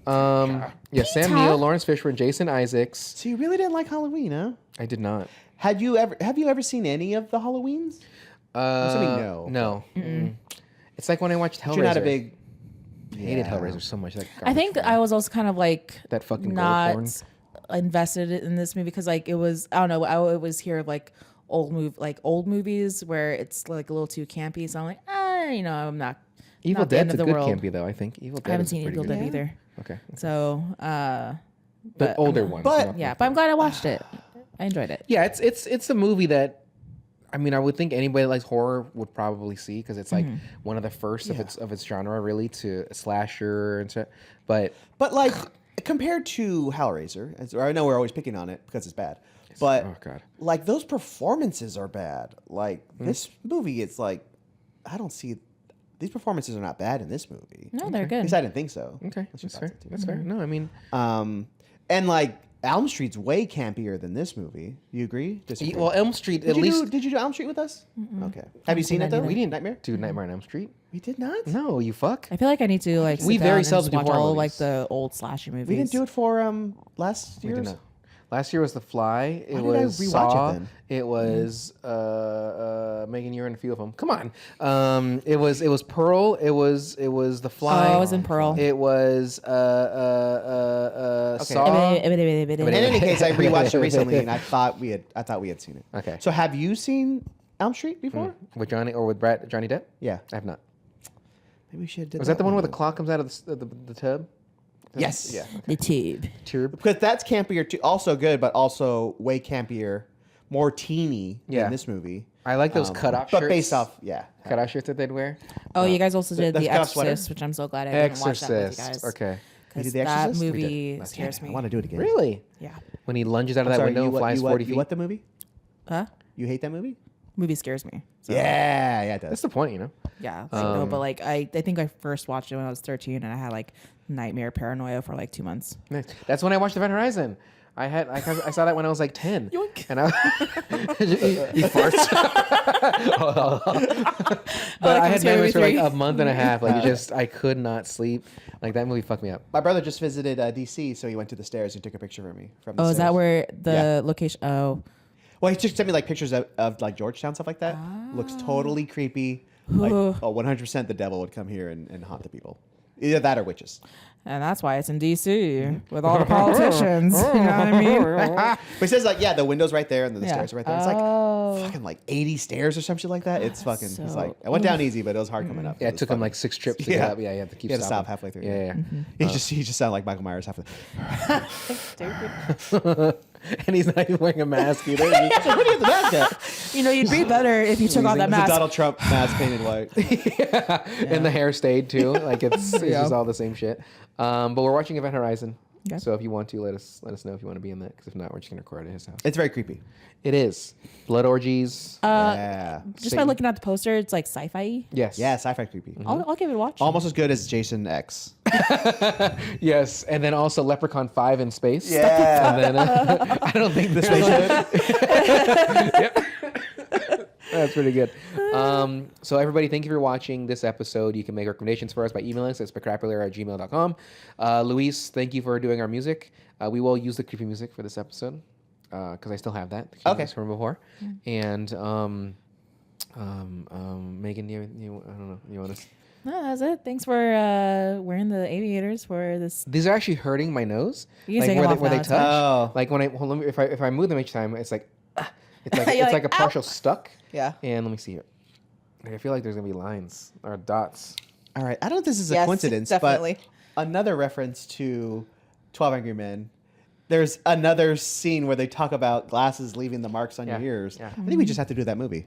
Yeah, Sam Peter? Neill, Lawrence Fishburne, Jason Isaacs. So you really didn't like Halloween, huh? I did not. Have you ever seen any of the Halloweens? assuming no. No. Mm-mm. It's like when I watched Hellraiser. You're not a big. Hated Yeah. Hellraiser so much. That I think I was also kind of like that fucking not Goldthorn. invested in this movie because like it was I don't know I always hear of like old movies where it's like a little too campy, so I'm like I'm not. Evil not the end Dead's a of the good world. campy though. I think Evil Dead. I haven't is seen pretty Evil good. Dead either. Okay. So The older ones. but- yeah, but I'm glad I watched it. I enjoyed it. Yeah, it's a movie that I mean I would think anybody that likes horror would probably see because it's like one of the first of its genre really to a slasher and so. But like compared to Hellraiser, I know we're always picking on it because it's bad, but oh god, like those performances are bad. Like this movie, it's like I don't see these performances are not bad in this movie. No, they're At good. least I didn't think so. okay, That's your that's fair. thoughts, too. That's fair. No, I mean, And like Elm Street's way campier than this movie. You agree? Disagree? well, Elm Street did at least did you do Elm Street with us? Okay. Have you seen it though? either. We didn't. Nightmare. do Nightmare on Elm Street. We did not. No, you fuck. I feel like I need to like We sit very down seldom and do just watch horror all like movies. the old slasher movies. We didn't do it for last We year's. did not. Last year was The Fly. It Why did I was rewatch it Saw. then? It was Megan. You're in a few of them. Come on. It was Pearl. It was The Fly. Oh, I was in Pearl. It was Saw. In any case, I rewatched it recently, and I thought we had seen it. Okay. So have you seen Elm Street before? With Johnny or with Johnny Depp? Yeah. I have not. Maybe we should have did Was that the one where the then. claw comes out of the tub? Yes. Yeah. The tube. Tube. Because that's campier too. Also good, but also way campier, more teeny Yeah. in this movie. I like those cut-off but shirts. based off, yeah. Cut-off shirts that they'd wear. Oh, you guys also did the The cut-off sweater? Exorcist, which I'm so glad I didn't watch that with you guys. Exorcist. Okay. You 'Cause did The that Exorcist? We movie did. scares Damn it, me. I want to do it again. Really? Yeah. When he lunges out of I'm that sorry, window, you, flies you, 40 you feet. what the movie? Huh? You hate that movie? Movie scares me. So, Yeah, it does. That's the point, you know. Yeah. Like, no, but like I think I first watched it when I was 13 and I had like nightmare paranoia for like 2 months. Nice. That's when I watched Event Horizon. I saw that when I was like 10. Yoink. And I he farts. But I had comes here nightmares for with like me. a month and a half. Like I could not sleep. Like that movie fucked me up. My brother just visited DC, so he went to the stairs and took a picture of me from the Oh, is that stairs. where the Yeah. location? Oh, Well, he just sent me like pictures of like Georgetown stuff like that. Looks totally creepy. Like, 100% the devil would come here and haunt the people. Either that or witches. and that's why it's in D.C. with all the politicians. You know what I mean? But he says like, yeah, the window's right there and then the Yeah. stairs are right there. It's Oh. like fucking like 80 stairs or some shit like that. It's fucking. So- He's like, I went down easy, but it was hard coming up. Yeah, it was took him fucking- like 6 trips to Yeah. get up. Yeah, you had to keep He had to stopping. stop halfway through. Yeah. He just sounded like Michael Myers halfway. And he's not even wearing a mask either. What do you have the mask at? You know, you'd be better if you took off that It's a mask. Donald Trump mask painted white. And the hair stayed too. Like it's Yeah. just all the same shit. But we're watching Event Horizon. Okay. So if you want to, let us know if you want to be in that. Because if not, we're just gonna record at his house. It's very creepy. It is blood orgies. Yeah. Just by Satan. looking at the poster, it's like sci-fi. Yes. Yeah, sci-fi creepy. I'll give it a watch. Almost as good as Jason X. Yes, and then also Leprechaun 5 in space. Yeah. And then I don't think this That's pretty good. So everybody, thank you for watching this episode. You can make recommendations for us by emailing us at specrapular@gmail.com. Luis, thank you for doing our music. We will use the creepy music for this episode because I still have that. Okay. From before. And Megan, you I don't know. You want to? No, that's it. Thanks for wearing the aviators for this. These are actually hurting my nose. You can Like take where them they, off where now, they it's touch. fine. Oh. Like when if I move them each time, it's like it's like You're it's like, like a partial stuck. Yeah. And let me see here. Like, I feel like there's gonna be lines or dots. All right. I don't know if this is a Yes, coincidence, definitely. but another reference to 12 Angry Men. There's another scene where they talk about glasses leaving the marks on your Yeah, ears. yeah. I think we just have to do that movie.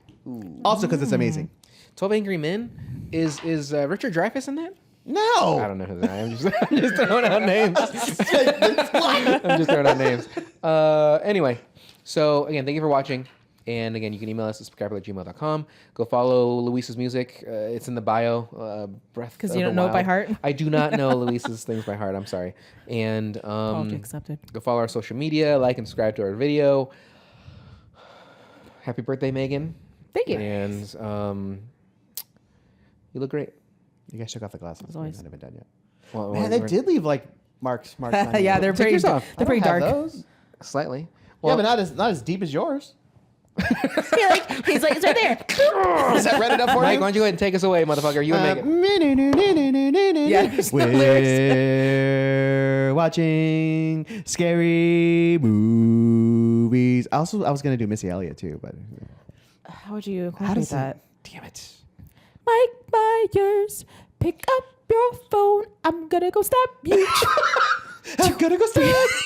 Also because it's amazing. 12 Angry Men is Richard Dreyfuss in that? No. I don't know who that is. I'm just throwing out names. I'm just throwing out names. Anyway, So again, thank you for watching. And again, you can email us at specrapular@gmail.com. Go follow Luis's music. It's in the bio. Breath. Because you don't know it by heart. I do not know Luis's things by heart. I'm sorry. And Apology accepted. go follow our social media, like and subscribe to our video. Happy birthday, Megan. Thank you. And you look great. You guys took off the glasses. As always. I haven't been done yet. Well, Man, they did leave like marks. Yeah, they're pretty. yours off. They're pretty I don't dark. have those. Slightly. Yeah, but not as deep as yours. He's like, it's right there. Is that read it up for Mike, you? why don't you go ahead and take us away, motherfucker? You and Megan. Yeah, there's no lyrics. We're watching scary movies. I was gonna do Missy Elliott too, but How would you how incorporate does that? Damn it! Mike Myers, pick up your phone. I'm gonna go stab you. I'm gonna go stab